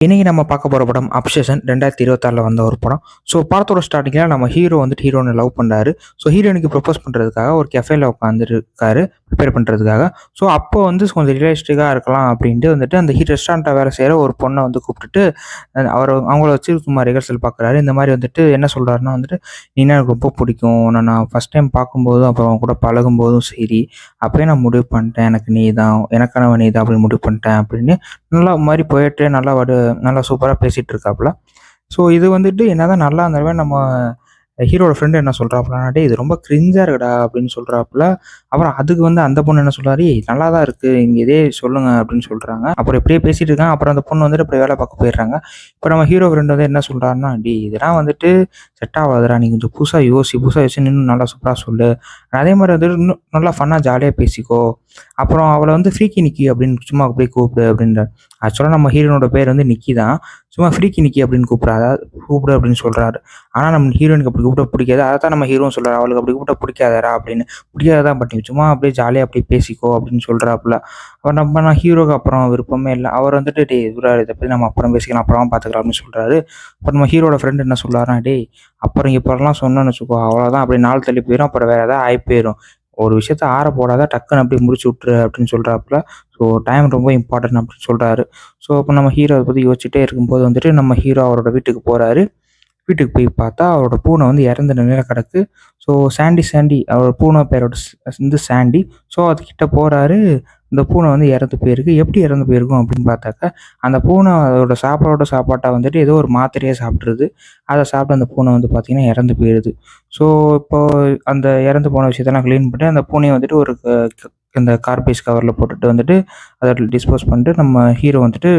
இன்னைக்கு நம்ம பார்க்க போகிற படம் அப்சஷன் 2026 வந்த ஒரு படம். ஸோ படத்தோட ஸ்டார்டிங்கில் நம்ம ஹீரோ வந்துட்டு ஹீரோனை லவ் பண்ணுறாரு. ஸோ ஹீரோயினுக்கு ப்ரப்போஸ் பண்ணுறதுக்காக ஒரு கெஃபேல உட்காந்துருக்காரு ப்ரிப்பேர் பண்ணுறதுக்காக. ஸோ அப்போ வந்து கொஞ்சம் ரியலிஸ்டிக்காக இருக்கலாம் அப்படின்ட்டு வந்துட்டு அந்த ரெஸ்டாரண்ட்டை வேலை செய்கிற ஒரு பொண்ணை வந்து கூப்பிட்டுட்டு அவங்கள வச்சு சும்மா ரிஹர்சல் பார்க்குறாரு. இந்த மாதிரி வந்துட்டு என்ன சொல்கிறாருன்னா வந்துட்டு, நீனா எனக்கு ரொம்ப பிடிக்கும், நான் ஃபஸ்ட் டைம் பார்க்கும்போதும் அப்புறம் அவங்க கூட பழகும்போதும் சரி, அப்போயே நான் முடிவு பண்ணிட்டேன், எனக்கு நீ தான் எனக்கானவன் நீ தான் அப்படின்னு முடிவு பண்ணிட்டேன் அப்படின்னு நல்லா மாதிரி போயிட்டு நல்லா சூப்பரா பேசிட்டு இருக்காப்புல. ஸோ இது வந்துட்டு என்னதான் நல்லா இருந்தாலுமே நம்ம ஹீரோட ஃப்ரெண்ட் என்ன சொல்றாப்புலன்னா, "டேய் இது ரொம்ப கிரிஞ்சா இருக்குடா" அப்படின்னு சொல்றாப்புல. அப்புறம் அதுக்கு வந்து அந்த பொண்ணு என்ன சொல்றாரு, "ஏய் நல்லா தான் இருக்கு. இங்க இதே சொல்லுங்க" அப்படின்னு சொல்றாங்க. அப்புறம் இப்படியே பேசிட்டு இருக்காங்க. அப்புறம் அந்த பொண்ணு வந்துட்டு அப்படியே வேலை பார்க்க போயிடுறாங்க. இப்போ நம்ம ஹீரோ ஃப்ரெண்ட் வந்து என்ன சொல்றாருன்னா, "டேய் இதெல்லாம் வந்துட்டு செட் ஆகாதுடா. நீ கொஞ்சம் புதுசா யோசி இன்னும் நல்லா சூப்பரா சொல்லு. அதே மாதிரி வந்துட்டு இன்னும் நல்லா ஃபன்னா ஜாலியா பேசிக்கோ. அப்புறம் அவள வந்து ஃப்ரீக்கி நிக்கி அப்படின்னு சும்மா அப்படியே கூப்பிடு" அப்படின்றாரு. ஆக்சுவலா நம்ம ஹீரோனோட பேர் வந்து நிக்கி தான். சும்மா ஃப்ரீக்கி நிக்கி அப்படின்னு கூப்பிடு அப்படின்னு சொல்றாரு. ஆனா நம்ம ஹீரோயினுக்கு அப்படி கூப்பிட பிடிக்காது. அதைத்தான் நம்ம ஹீரோவும் சொல்றாரு, "அவளுக்கு அப்படி கூப்பிட பிடிக்காதடா" அப்படின்னு. "பிடிக்காததான், பட் நீ சும்மா அப்படியே ஜாலியா அப்படியே பேசிக்கோ" அப்படின்னு சொல்றாப்புல. அவர் நம்ம ஹீரோக்கு அப்புறம் விருப்பமே இல்லை. அவர் வந்துட்டு, "டேய் இதுடா, இதை பத்தி நம்ம அப்புறம் பேசிக்கலாம், அப்புறமா பார்த்துக்கலாம்" அப்படின்னு சொல்றாரு. அப்புறம் நம்ம ஹீரோட ஃப்ரெண்ட் என்ன சொல்றாருன்னா, "டேய் அப்புறம் இப்பெல்லாம் சொன்னோன்னு வச்சுக்கோ, அவ்வளோதான், அப்படியே நாள் தள்ளி போயிடும், அப்புறம் வேற ஏதாவது ஆகி போயிடும். ஒரு விஷயத்த ஆற போடாத, டக்குன்னு அப்படியே முடிச்சு விட்டுரு" அப்படின்னு சொல்றாப்புல. ஸோ டைம் ரொம்ப இம்பார்ட்டன்ட் அப்படின்னு சொல்றாரு. ஸோ அப்போ நம்ம ஹீரோ அதை பற்றி யோசிச்சுட்டே இருக்கும்போது வந்துட்டு நம்ம ஹீரோ அவரோட வீட்டுக்கு போறாரு. வீட்டுக்கு போய் பார்த்தா அவரோட பூனை வந்து இறந்த நிலையில கிடக்கு. ஸோ சாண்டி அவரோட பூனை பேரோட வந்து சாண்டி. ஸோ அதுக்கிட்ட போறாரு. இந்த பூனை வந்து இறந்து போயிருக்கு. எப்படி இறந்து போயிருக்கும் அப்படின்னு பார்த்தாக்கா, அந்த பூனை அதோட சாப்பாட்டை வந்துட்டு ஏதோ ஒரு மாத்திரையை சாப்பிட்ருது. அதை சாப்பிட்டு அந்த பூனை வந்து பார்த்தீங்கன்னா இறந்து போயிடுது. ஸோ இப்போ அந்த இறந்து போன விஷயத்தெல்லாம் க்ளீன் பண்ணிட்டு அந்த பூனையை வந்துட்டு ஒரு இந்த கார்பேஜ் கவரில் போட்டுட்டு வந்துட்டு அதை டிஸ்போஸ் பண்ணிட்டு நம்ம ஹீரோ வந்துட்டு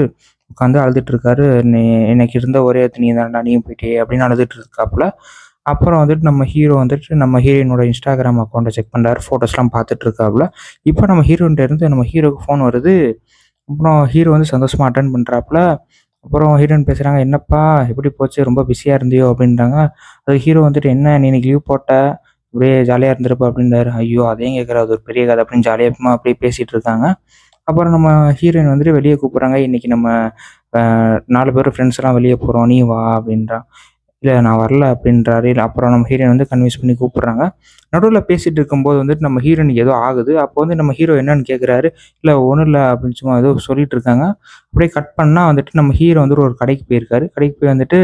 உட்காந்து அழுதுட்டு இருக்காரு. எனக்கு இருந்த ஒரே நீ தான்டா, நீயும் போயிட்டே" அப்படின்னு அழுதுட்டு இருக்காப்புல. அப்புறம் வந்துட்டு நம்ம ஹீரோ வந்துட்டு நம்ம ஹீரோயினோட இன்ஸ்டாகிராம் அக்கௌண்ட்டை செக் பண்ணுறாரு. ஃபோட்டோஸ்லாம் பார்த்துட்டு இருக்காப்புல. இப்போ நம்ம ஹீரோயின்ட்ட இருந்து நம்ம ஹீரோக்கு ஃபோன் வருது. அப்புறம் ஹீரோ வந்து சந்தோஷமா அட்டென்ட் பண்ணுறாப்புல. அப்புறம் ஹீரோயின் பேசுகிறாங்க, "என்னப்பா எப்படி போச்சு, ரொம்ப பிஸியாக இருந்தியோ" அப்படின்றாங்க. அது ஹீரோ வந்துட்டு, "என்ன நீ இன்னைக்கு லீவ் போட்ட, அப்படியே ஜாலியாக இருந்திருப்ப" அப்படின்றாரு. ஐயோ அதையும் கேட்குற, அது ஒரு பெரிய கதை அப்படின்னு ஜாலியாக அப்படியே பேசிகிட்டு இருக்காங்க. அப்புறம் நம்ம ஹீரோயின் வந்துட்டு வெளியே கூப்பிட்றாங்க. "இன்னைக்கு நம்ம 4 பேரும் ஃப்ரெண்ட்ஸ்லாம் வெளியே போகிறோம், நீ வா" அப்படின்றா. "இல்லை நான் வரல" அப்படின்றாரு. அப்புறம் நம்ம ஹீரோயின் வந்து கன்வின்ஸ் பண்ணி கூப்பிட்றாங்க. நடுவில் பேசிகிட்டு இருக்கும்போது வந்துட்டு நம்ம ஹீரோயினுக்கு ஏதோ ஆகுது. அப்போ வந்து நம்ம ஹீரோ என்னன்னு கேட்குறாரு. "இல்லை ஒன்றும் இல்லை" அப்படின்னு சும்மா ஏதோ சொல்லிட்டு இருக்காங்க. அப்படியே கட் பண்ணால் வந்துட்டு நம்ம ஹீரோ வந்துட்டு ஒரு கடைக்கு போயிருக்காரு. கடைக்கு போய் வந்துட்டு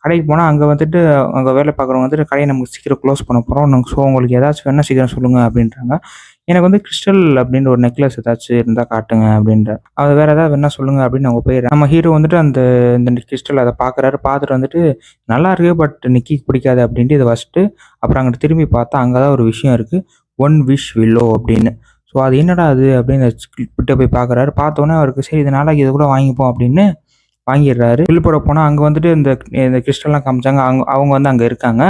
கடைக்கு போனால் அங்கே வந்துட்டு அங்கே வேலை பார்க்குறவங்க வந்துட்டு, "கடையை நமக்கு சீக்கிரம் க்ளோஸ் பண்ண போகிறோம். ஸோ உங்களுக்கு ஏதாச்சும் வேணால் சீக்கிரம் சொல்லுங்கள்" அப்படின்றாங்க. "எனக்கு வந்து கிறிஸ்டல் அப்படின்ற ஒரு நெக்லஸ் ஏதாச்சும் இருந்தால் காட்டுங்க" அப்படின்றார். "அது வேறு ஏதாவது வேணால் சொல்லுங்கள்" அப்படின்னு அவங்க போயிடுறாங்க. நம்ம ஹீரோ வந்துட்டு அந்த இந்த கிறிஸ்டல் அதை பார்க்குறாரு. பார்த்துட்டு வந்துட்டு, "நல்லா இருக்கு, பட் நிக்கிக்கு பிடிக்காது" அப்படின்ட்டு இதை வச்சுட்டு அப்புறம் அங்கிட்டு திரும்பி பார்த்தா அங்கே தான் ஒரு விஷயம் இருக்குது. "ஒன் விஷ் வில்லோ" அப்படின்னு. ஸோ அது என்னடா அது அப்படின்னு கிட்ட போய் பார்க்குறாரு. பார்த்தோன்னே அவருக்கு, சரி இது நாளைக்கு இதை கூட வாங்கிப்போம் அப்படின்னு வாங்கிடுறாரு. பில் போட போனால் அங்கே வந்துட்டு இந்த இந்த கிறிஸ்டல்லாம் காமிச்சாங்க. அவங்க வந்து அங்கே இருக்காங்க.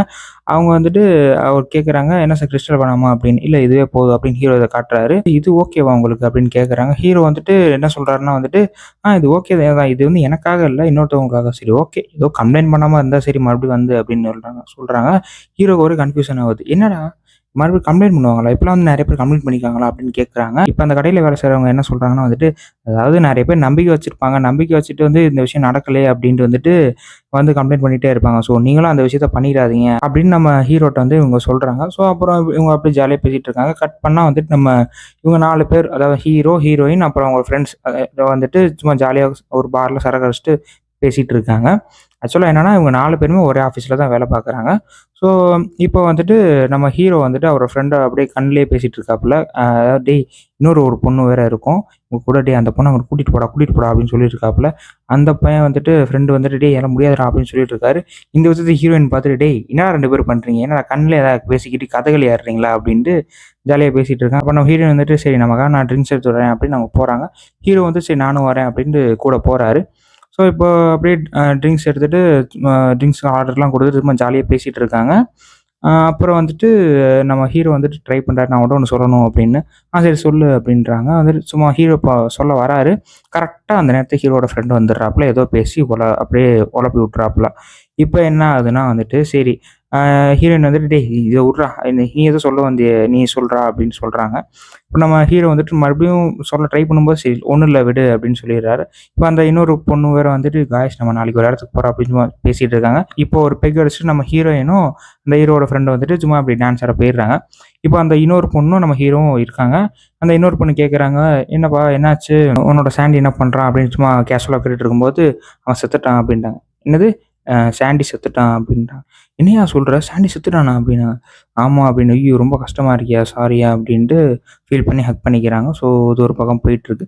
அவங்க வந்துட்டு அவர் கேட்குறாங்க, "என்ன சார் கிறிஸ்டல் வேணாமா" அப்படின்னு. "இல்லை இதுவே போதும்" அப்படின்னு ஹீரோ இதை காட்டுறாரு. "இது ஓகேவா உங்களுக்கு" அப்படின்னு கேட்குறாங்க. ஹீரோ வந்துட்டு என்ன சொல்கிறாருன்னா வந்துட்டு, இது ஓகே தான், இது வந்து எனக்காக இல்லை இன்னொருத்தவங்களுக்காக. சரி ஓகே, ஏதோ கம்ப்ளைண்ட் பண்ணாமல் இருந்தால் சரி மறுபடியும் வந்து அப்படின்னு சொல்கிறாங்க. ஹீரோக்கு ஒரு கன்ஃபியூஷன் ஆகுது. என்னடா மறுபடியும் கம்ப்ளைண்ட் பண்ணுவாங்களா? இப்பலாம் வந்து நெறைய பேர் கம்ப்ளைண்ட் பண்ணியிருக்காங்களா? அப்படின்னு கேட்குறாங்க. இப்ப அந்த கடையில வேலை செய்றவங்க என்ன சொல்றாங்கன்னா வந்துட்டு, அதாவது நெறைய பேர் நம்பிக்கை வச்சிருப்பாங்க. நம்பிக்கை வச்சுட்டு வந்து இந்த விஷயம் நடக்கலையே அப்படின்ட்டு வந்துட்டு வந்து கம்ப்ளைண்ட் பண்ணிட்டே இருப்பாங்க. ஸோ நீங்களும் அந்த விஷயத்த பண்ணிறாதீங்க அப்படின்னு நம்ம ஹீரோட்ட வந்து இவங்க சொல்றாங்க. ஸோ அப்புறம் இவங்க அப்படியே ஜாலியா பேசிட்டு இருக்காங்க. கட் பண்ணா வந்துட்டு நம்ம இவங்க 4 பேர், அதாவது ஹீரோ, ஹீரோயின் அப்புறம் அவங்க ஃப்ரெண்ட்ஸ் வந்துட்டு சும்மா ஜாலியா ஒரு பார்ல சரக்கு அடிச்சுட்டு பேசிட்டு இருக்காங்க. ஆக்சுவலா என்னன்னா இவங்க 4 பேருமே ஒரே ஆஃபீஸ்ல தான் வேலை பார்க்குறாங்க. ஸோ இப்போ வந்துட்டு நம்ம ஹீரோ வந்துட்டு அவரோட ஃப்ரெண்ட அப்படியே கண்ணிலேயே பேசிட்டு இருக்காப்புல. "டேய் ஒரு பொண்ணு வேற இருக்கும். உங்க கூட, டேய் அந்த பொண்ண அங்கிட்டு கூட்டிட்டு போடா" அப்படின்னு சொல்லிட்டு இருக்காப்புல. அந்த பையன் வந்துட்டு ஃப்ரெண்டு வந்துட்டு, "டேய் என்னால முடியாதுடா" அப்படின்னு சொல்லிட்டு இருக்காரு. இந்த விஷயத்த ஹீரோயின் பார்த்துட்டு, "டேய் என்னடா 2 பேரும் பண்றீங்க? என்னடா கண்ணிலே ஏதாவது பேசிக்கிட்டு கதகளி ஆடுறீங்களா?" அப்படின்ட்டு ஜாலியா பேசிட்டு இருக்காங்க. அப்ப நம்ம ஹீரோயின் வந்துட்டு, "சரி நமக்காக நான் ட்ரிங்க்ஸ் எடுத்து வரேன்" அப்படின்னு அவங்க போறாங்க. ஹீரோ வந்து, "சரி நானும் வரேன்" அப்படின்ட்டு கூட போறாரு. ஸோ இப்போ அப்படியே ட்ரிங்க்ஸ் எடுத்துட்டு ட்ரிங்க்ஸ் ஆர்டர்லாம் கொடுத்துட்டு சும்மா ஜாலியா பேசிட்டு இருக்காங்க. அப்புறம் வந்துட்டு நம்ம ஹீரோ வந்துட்டு ட்ரை பண்றாரு, "நான் உன்ட்ட ஒண்ணு சொல்லணும்" அப்படின்னு. சரி சொல்லு" அப்படின்றாங்க. வந்துட்டு சும்மா ஹீரோ சொல்ல வராரு. கரெக்ட்டா அந்த நேரத்துக்கு ஹீரோவோட ஃப்ரெண்ட் வந்துடுறாப்புல. ஏதோ பேசி அப்படியே ஒழப்பி விட்டுறாப்புல. இப்ப என்ன ஆகுதுன்னா வந்துட்டு, சரி ஹீரோயின் வந்துட்டு, "டேய் இத உட்றா, நீ ஏதோ சொல்ல வந்தியே, நீ சொல்றா" அப்படின்னு சொல்றாங்க. இப்ப நம்ம ஹீரோ வந்துட்டு மறுபடியும் சொல்ல ட்ரை பண்ணும்போது, "சரி ஒண்ணும் இல்ல விடு" அப்படின்னு சொல்லிடுறாரு. இப்ப அந்த இன்னொரு பொண்ணு வேற வந்துட்டு, "காய்ஸ் நம்ம நாளைக்கு ஒரு இடத்துக்கு போறோம்" அப்படின்னு சும்மா பேசிட்டு இருக்காங்க. இப்போ ஒரு பெக் அடிச்சுட்டு நம்ம ஹீரோயினும், அந்த ஹீரோவோட ஃப்ரெண்டும் வந்துட்டு சும்மா அப்படி டான்ஸ் ஆட போயிடுறாங்க. இப்போ அந்த இன்னொரு பொண்ணும் நம்ம ஹீரோவும் இருக்காங்க. அந்த இன்னொரு பொண்ணு கேட்குறாங்க, "என்னப்பா என்னாச்சு? உன்னோட சாண்டி என்ன பண்றான்?" அப்படின்னு சும்மா கேஷுவலா கேட்டுட்டு இருக்கும்போது, "அவன் செத்துட்டான்" அப்படின்ட்டாங்க. "என்னது? சாண்டி செத்துட்டான்" அப்படின்ட்டாங்க. "என்னய்யா சொல்ற? சாண்டி செத்துட்டானா?" அப்படின்னாங்க. "ஆமா" அப்படின்னு. "ஐயோ! ரொம்ப கஷ்டமா இருக்கியா? சாரியா" அப்படின்ட்டு ஃபீல் பண்ணி ஹக் பண்ணிக்கிறாங்க. ஸோ இது ஒரு பக்கம் போயிட்டுருக்கு.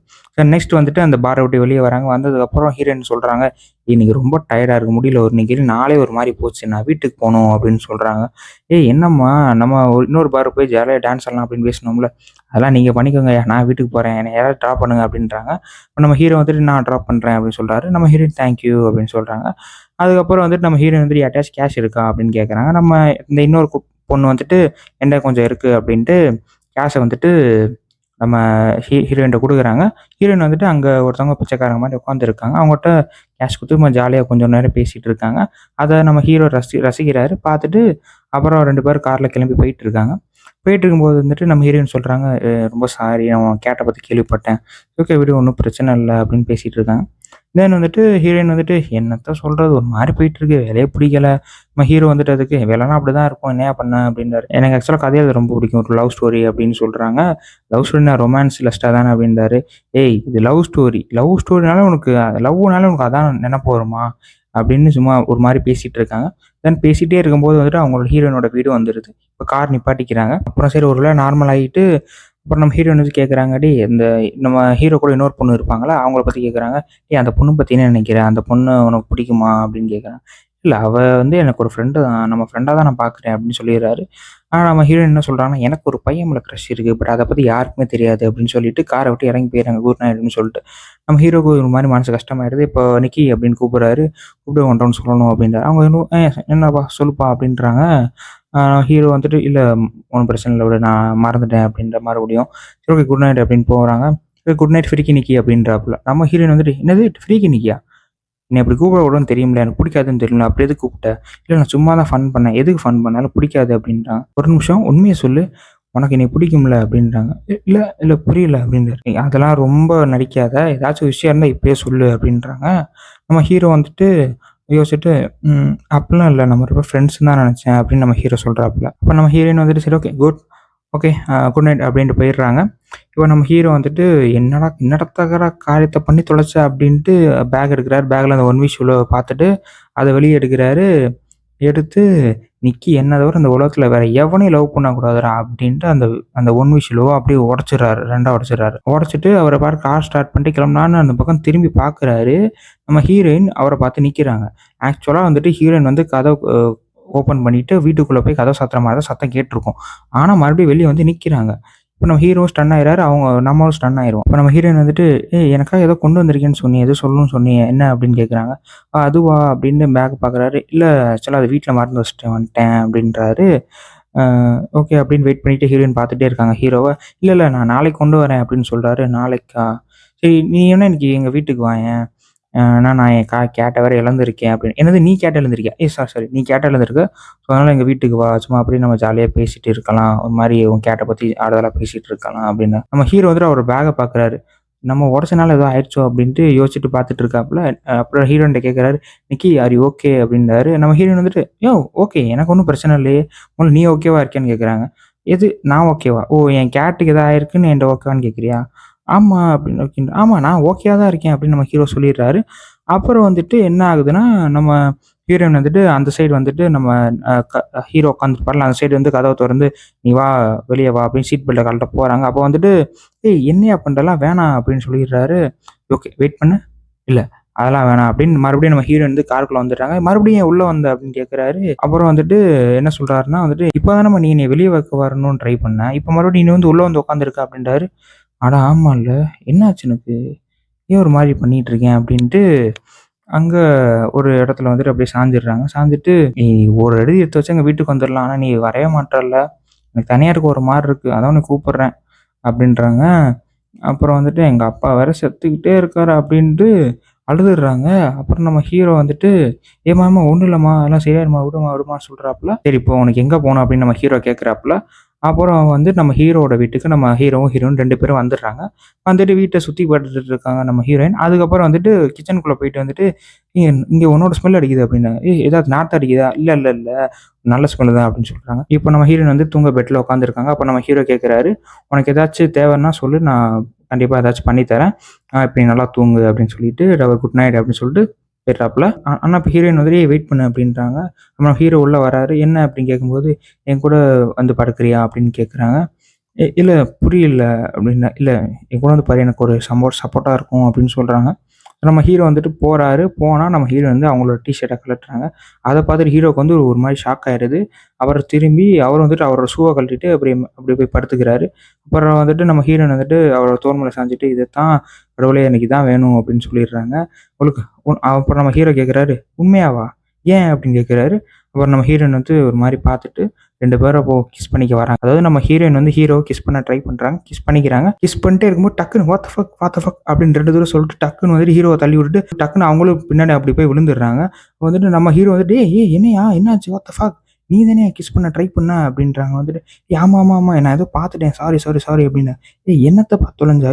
நெக்ஸ்ட் வந்துட்டு அந்த பார விட்டு வெளிய வராங்க. வந்ததுக்கப்புறம் ஹீரோயின் சொல்றாங்க, "இன்னைக்கு ரொம்ப டயர்டா இருக்கு. முடியல இன்னைக்கு நாளே ஒரு மாரி போச்சு. நான் வீட்டுக்கு போணும்" அப்படின்னு சொல்றாங்க. "ஏய் என்னம்மா நம்ம இன்னொரு பாருக்கு போய் ஜாலியா டான்ஸ் ஆடலாம்" அப்படின்னு பேசினோம்ல. "அதெல்லாம் நீங்க பண்ணிக்கோங்கய்யா. நான் வீட்டுக்கு போறேன். என்னை யாராவது ட்ராப் பண்ணுங்க" அப்படின்றாங்க. இப்ப நம்ம ஹீரோ வந்துட்டு, "நான் ட்ராப் பண்றேன்" அப்படின்னு சொல்றாரு. நம்ம ஹீரோயின், "தேங்க் யூ" அப்படின்னு சொல்றாங்க. அதுக்கப்புறம் வந்துட்டு நம்ம ஹீரோயின் வந்துட்டு, "யார்ட்டயாச்சும் கேஷ் இருக்கா?" அப்படின்னு கேட்குறாங்க. நம்ம இந்த இன்னொரு பொண்ணு வந்துட்டு, "என்ட்ட கொஞ்சம் இருக்கு" அப்படின்ட்டு கேஷ வந்துட்டு நம்ம ஹீரோயின்ட்ட குடுக்குறாங்க. ஹீரோயின் வந்துட்டு அங்க ஒருத்தவங்க பிச்சைக்காரங்க மாரி உட்காந்துருக்காங்க. அவங்கட்ட கேஷ் குடுத்து சும்மா ஜாலியா கொஞ்சம் நேரம் பேசிட்டு இருக்காங்க. அத நம்ம ஹீரோ ரசிக்கிறாரு. பார்த்துட்டு அப்புறம் 2 பேரும் கார்ல கிளம்பி போயிட்டுருக்காங்க. போயிட்டுருக்கும்போது வந்துட்டு நம்ம ஹீரோயின் சொல்றாங்க, ரொம்ப சாரி நான் உன் கேட்ட பத்தி கேள்விப்பட்டேன். ஓகே விடு ஒண்ணும் பிரச்சனை இல்ல" அப்படின்னு பேசிட்டு இருக்காங்க. தென் வந்துட்டு ஹீரோயின் வந்துட்டு, "என்னத்த சொல்றது ஒரு மாரி போயிட்டுருக்கு. வேலையே பிடிக்கல." நம்ம ஹீரோ வந்துட்டு அதுக்கு, "வேலைனா அப்படிதான் இருக்கும். என்னய்யா பண்ண?" அப்படின்றாரு. "எனக்கு ஆக்சுவலா கதை எழுத ரொம்ப பிடிக்கும். ஒரு லவ் ஸ்டோரி" அப்படின்னு சொல்றாங்க. "லவ் ஸ்டோரினா ரொமான்ஸ் லஸ்ட்டா தானே?" அப்படின்றாரு. "ஏய் இது லவ் ஸ்டோரி. லவ் ஸ்டோரினாலே உனக்கு லவ்வுனாலே உனக்கு அதான் நெனப்பு வருமா?" அப்படின்னு சும்மா ஒரு மாரி பேசிட்டு இருக்காங்க. தென் பேசிட்டே இருக்கும்போது வந்துட்டு அவங்களோட ஹீரோயினோட வீடு வந்துருது. இப்ப கார் நிப்பாட்டிக்கிறாங்க. அப்புறம் சரி ஒரு வேள நார்மல் ஆயிட்டு, அப்புறம் நம்ம ஹீரோயின் வந்து கேட்குறாங்க, "டேய் இந்த நம்ம ஹீரோ கூட இன்னொரு பொண்ணு இருப்பாங்கல்ல, அவங்கள பத்தி கேட்குறாங்க. "ஏய் அந்த பொண்ணு பத்தி என்ன நெனைக்கிற? அந்த பொண்ணு உனக்கு பிடிக்குமா?" அப்படின்னு கேட்குறாங்க. "இல்ல அவ வந்து எனக்கு ஒரு ஃப்ரெண்டு தான். நம்ம ஃப்ரெண்டா தான் நான் பார்க்குறேன்" அப்படின்னு சொல்லிடுறாரு. ஆனா நம்ம ஹீரோயின் என்ன சொல்றாங்கன்னா, "எனக்கு ஒரு பையன் மேல க்ரஷ் இருக்கு. பட் அத பத்தி யாருக்குமே தெரியாது" அப்படின்னு சொல்லிட்டு கார விட்டு இறங்கி போயிடுறாங்க. குட் நைட் அப்படின்னு சொல்லிட்டு. நம்ம ஹீரோக்கு ஒரு மாரி மனசு கஷ்டமாயிடுது. இப்போ நிக்கி அப்படின்னு கூப்பிடுறாரு. கூப்பிட்டு உன்ட்ட ஒண்ணு சொல்லணும் அப்படின்றாரு. அவங்க இன்னும் என்னப்பா சொல்லுப்பா அப்படின்றாங்க. ஆ ஹீரோ வந்துட்டு, "இல்ல ஒண்ணும் பிரச்சனை இல்ல விடு. நான் மறந்துட்டேன்" அப்படின்ற மறுபடியும். சரி ஓகே குட் நைட் அப்படின்னு போறாங்க. குட் நைட் ஃப்ரீக்கி நிக்கி அப்படின்றாப்புல. நம்ம ஹீரோயின் வந்துட்டு, "என்னது ஃப்ரீக்கி நிக்கியா? என்னைய அப்படி கூப்பிடக்கூடாதுன்னு தெரியும்ல. எனக்கு பிடிக்காதுன்னு தெரியும்ல. அப்புறம் எதுக்கு கூப்பிட்ட?" "இல்ல நான் சும்மா தான் ஃபன் பண்ணேன்." "எதுக்கு ஃபன் பண்ண? இல்ல பிடிக்காது" அப்படின்றாங்க. "ஒரு நிமிஷம் உண்மைய சொல்லு. உனக்கு என்னைய பிடிக்கும்ல?" அப்படின்றாங்க. இல்ல இல்ல புரியல" அப்படின்றாரு. "அதெல்லாம் ரொம்ப நடிக்காத. ஏதாச்சும் விஷயம் இருந்தா இப்பயே சொல்லு" அப்படின்றாங்க. நம்ம ஹீரோ வந்துட்டு யோசிச்சுட்டு, "அப்படிலாம் இல்ல. நம்ம 2 பேரும் ஃப்ரெண்ட்ஸ்ன்னு தான் நெனச்சேன்" அப்படின்னு நம்ம ஹீரோ சொல்றாப்புல. அப்ப நம்ம ஹீரோயின் வந்துட்டு, "சரி okay good. Okay good night" அப்படின்ட்டு போயிடுறாங்க. இப்போ நம்ம ஹீரோ வந்துட்டு, "என்னடா என்னடா காரியத்த பண்ணி தொலைச்ச" அப்படின்ட்டு பேக் எடுக்குறாரு. பேக்ல அந்த ஒன் விஷ் விலோவ பார்த்துட்டு, அத வெளிய எடுக்குறாரு. எடுத்து, "நிக்கி என்ன தவிர இந்த உலகத்துல வேற எவனையும் லவ் பண்ணக்கூடாதுடா" அப்படின்ட்டு அந்த அந்த ஒன் விஷ் விலோவ அப்படியே உடைச்சுடுறாரு. 2ஆ உடைச்சுடுறாரு. உடைச்சுட்டு அவர பாட்டுக்கு கார் ஸ்டார்ட் பண்ணிட்டு கிளம்பலான்னு அந்த பக்கம் திரும்பி பார்க்குறாரு. நம்ம ஹீரோயின் அவர பார்த்து நிக்கிறாங்க. ஆக்சுவலா வந்துட்டு ஹீரோயின் வந்து கதவு ஓப்பன் பண்ணிட்டு வீட்டுக்குள்ள போய் கதவ சாத்துற மாரி தான் சத்தம் கேட்டுருக்கும். ஆனா மறுபடியும் வெளிய வந்து நிக்கிறாங்க. இப்ப நம்ம ஹீரோவும் ஸ்டன் ஆயிறாரு. நம்மளும் ஸ்டன் ஆயிருவோம். இப்ப நம்ம ஹீரோயின் வந்துட்டு, "ஏய் எனக்காக ஏதோ கொண்டு வந்திருக்கேன்னு சொன்னியே, ஏதோ சொல்லணும்னு சொன்னியே, என்ன?" அப்படின்னு கேட்குறாங்க. அதுவா?" அப்படின்னு பேக் பார்க்குறாரு. "இல்ல ஆக்சுவலா அத வீட்ல மறந்து வச்சுட்டு வந்துட்டேன்" அப்படின்றாரு. அ ஓகே அப்படின்னு வெயிட் பண்ணிட்டு ஹீரோயின் பார்த்துட்டே இருக்காங்க ஹீரோவ. "இல்ல, இல்ல நான் நாளைக்கு கொண்டு வரேன்" அப்படின்னு சொல்றாரு. "நாளைக்கா? சரி நீ வேணா இன்னைக்கு எங்க வீட்டுக்கு வாயேன். நான் என் கேட்ட வேற இழந்திருக்கேன்" அப்படின்னு. "என்னது நீ கேட்ட இழந்திருக்கியா? Sorry, sorry. நீ கேட்ட இழந்திருக்க. ஸோ அதனால எங்க வீட்டுக்கு வா. சும்மா அப்படியே நம்ம ஜாலியா பேசிட்டு இருக்கலாம். ஒரு மாரி உன் கேட்ட பத்தி ஆறுதலா பேசிட்டு இருக்கலாம்" அப்படின்னு. நம்ம ஹீரோ வந்துட்டு அவரோட பேக்க பார்க்குறாரு. நம்ம உடைச்சனால ஏதோ ஆயிடுச்சோ அப்படின்ட்டு யோசிச்சுட்டு பார்த்துட்டு இருக்காப்புல. அப்புறம் ஹீரோயின்ட்ட கேட்குறாரு, "நிக்கி ஆர் யூ ஓகே?" அப்படின்றாரு. நம்ம ஹீரோயின் வந்துட்டு, "யோவ் ஓகே எனக்கு ஒண்ணும் பிரச்சனை இல்லையே. முதல்ல நீ ஓகேவா இருக்கியான்னு" கேட்குறாங்க. "எது நான் ஓகேவா? ஓ என் கேட்டுக்கு ஏதாவது ஆயிருக்குன்னு என்ட்ட ஓகேவான்னு கேட்குறியா?" "ஆமா" அப்படின்னு. ஓகே. "ஆமா நான் ஓகேவா தான் இருக்கேன்" அப்படின்னு நம்ம ஹீரோ சொல்லிடுறாரு. அப்புறம் வந்துட்டு என்ன ஆகுதுன்னா, நம்ம ஹீரோயின் வந்துட்டு அந்த சைடு வந்துட்டு நம்ம அ க ஹீரோ உட்காந்துருப்பார்ல, அந்த சைடு வந்து கதவ தொறந்து, "நீ வா, வெளிய வா" அப்படின்னு சீட் பெல்ட்ட கழட்ட போறாங்க. அப்போ வந்துட்டு, "ஏய் என்னய்யா பண்றலாம் வேணாம்" அப்படின்னு சொல்லிடுறாரு. "ஓகே வெயிட் பண்ணு." "இல்ல அதெல்லாம் வேணாம்" அப்படின்னு மறுபடியும் நம்ம ஹீரோயின் வந்து காருக்குள்ள வந்துடுறாங்க. "மறுபடியும் ஏன் உள்ள வந்த?" அப்படின்னு கேட்குறாரு. அப்புறம் வந்துட்டு என்ன சொல்றாருன்னா வந்துட்டு, "இப்ப தானம்மா நீ என்னைய வெளிய வைக்க வரணும்னு ட்ரை பண்ண. இப்ப மறுபடியும் நீ வந்து உள்ள வந்து உட்காந்துருக்க" அப்படின்றாரு. "அட ஆமால்ல. என்னாச்சு எனக்கு? ஏன் ஒரு மாரி பண்ணிட்டு இருக்கேன்?" அப்படின்ட்டு அங்க ஒரு இடத்துல வந்துட்டு அப்படியே சாஞ்சிடுறாங்க. சாஞ்சுட்டு, "நீ ஒரு அடி எடுத்து வச்சா எங்க வீட்டுக்கு வந்துரலாம். ஆனா நீ வரவே மாட்றல்ல. எனக்கு தனியா இருக்க ஒரு மாரி இருக்கு. அதான் உன்ன கூப்பிடுறேன்" அப்படின்றாங்க. அப்புறம் வந்துட்டு, "எங்க அப்பா வேற செத்துக்கிட்டே இருக்காரு" அப்படின்ட்டு அழுதுடுறாங்க. அப்புறம் நம்ம ஹீரோ வந்துட்டு, "ஏம்மா ஒண்ணும் இல்லம்மா, எல்லாம் சரியாயிடும்மா, விடும்மா விடும்மான்னு" சொல்றாப்புல. சரி இப்போ உனக்கு எங்க போணும் அப்படின்னு நம்ம ஹீரோ கேட்குறாப்புல. அப்புறம் வந்து நம்ம ஹீரோவோட வீட்டுக்கு நம்ம ஹீரோவும், ஹீரோயின் 2 பேரும் வந்துடுறாங்க. வந்துட்டு வீட்ட சுத்தி பார்த்துட்டு இருக்காங்க நம்ம ஹீரோயின். அதுக்கப்புறம் வந்துட்டு கிச்சனுக்குள்ள போயிட்டு வந்துட்டு, இங்க உன்னோட ஸ்மெல் அடிக்குது" அப்படின்னாங்க. ஏதாவது நாத்தம் அடிக்குதா?" இல்ல. நல்ல ஸ்மெல் தான்" அப்படின்னு சொல்றாங்க. இப்போ நம்ம ஹீரோயின் வந்து தூங்க பெட்ல உட்காந்துருக்காங்க. அப்ப நம்ம ஹீரோ கேட்குறாரு, "உனக்கு ஏதாச்சும் தேவைன்னா சொல்லு, நான் கண்டிப்பா ஏதாச்சும் பண்ணி தரேன். இப்ப நீ நல்லா தூங்கு" அப்படின்னு சொல்லிட்டு, அவர் குட் நைட் அப்படின்னு சொல்லிட்டு போயிடுறாப்புல. ஆனா இப்ப ஹீரோயின் வந்துட்டு, "ஏய் வெயிட் பண்ணு" அப்படின்றாங்க. அப்புறம் ஹீரோ உள்ள வராரு. "என்ன?" அப்படின்னு கேட்கும்போது, "என் கூட வந்து படுக்கிறியா?" அப்படின்னு கேட்குறாங்க. இல்ல புரியல" அப்படின்னேன். "இல்ல என் கூட வந்து பாரு, எனக்கு ஒரு சப்போர்ட்டா இருக்கும்" அப்படின்னு சொல்றாங்க. நம்ம ஹீரோ வந்துட்டு போறாரு. போனா நம்ம ஹீரோ வந்து அவங்களோட டீ ஷர்ட்ட கழட்டுறாங்க. அத பார்த்துட்டு ஹீரோவுக்கு வந்து ஒரு மாரி ஷாக் ஆயிருது. அவரு திரும்பி அவரும் வந்துட்டு அவரோட ஷூவ கழட்டிட்டு அப்படியே போய் படுத்துக்கிறாரு. அப்புறம் வந்துட்டு நம்ம ஹீரோயின் வந்துட்டு அவரோட தோள் மேல சாஞ்சுட்டு, "இதத்தான் கடவுளே எனக்கு இதான் வேணும்" அப்படின்னு சொல்லிடுறாங்க. உங்களுக்கு அப்புறம் நம்ம ஹீரோ கேட்குறாரு, "உண்மையாவா? ஏன்?" அப்படின்னு கேட்குறாரு. அப்புறம் நம்ம ஹீரோயின் வந்து ஒரு மாரி பார்த்துட்டு 2 பேரும் அப்போ கிஸ் பண்ணிக்க வராங்க. அதாவது நம்ம ஹீரோயின் வந்து ஹீரோவ கிஸ் பண்ண ட்ரை பண்றாங்க. கிஸ் பண்ணிக்கிறாங்க. கிஸ் பண்ணிட்டே இருக்கும்போது டக்குனு வாட் த ஃபக் அப்படின்னு 2 தடவ சொல்லிட்டு டக்குனு வந்துட்டு ஹீரோவ தள்ளி விட்டுட்டு டக்குனு அவங்களும் பின்னாடி அப்படி போய் விழுந்துடுறாங்க. வந்துட்டு நம்ம ஹீரோ வந்துட்டு, "ஏய் என்னய்யா என்னாச்சு? What the fuck? நீ தானே கிஸ் பண்ண ட்ரை பண்ண" அப்படின்றாங்க. வந்துட்டு, ஆமா. நான் ஏதோ பார்த்துட்டேன். சாரி" அப்படின்னு. என்னத்த பார்த்து தொலைஞ்ச?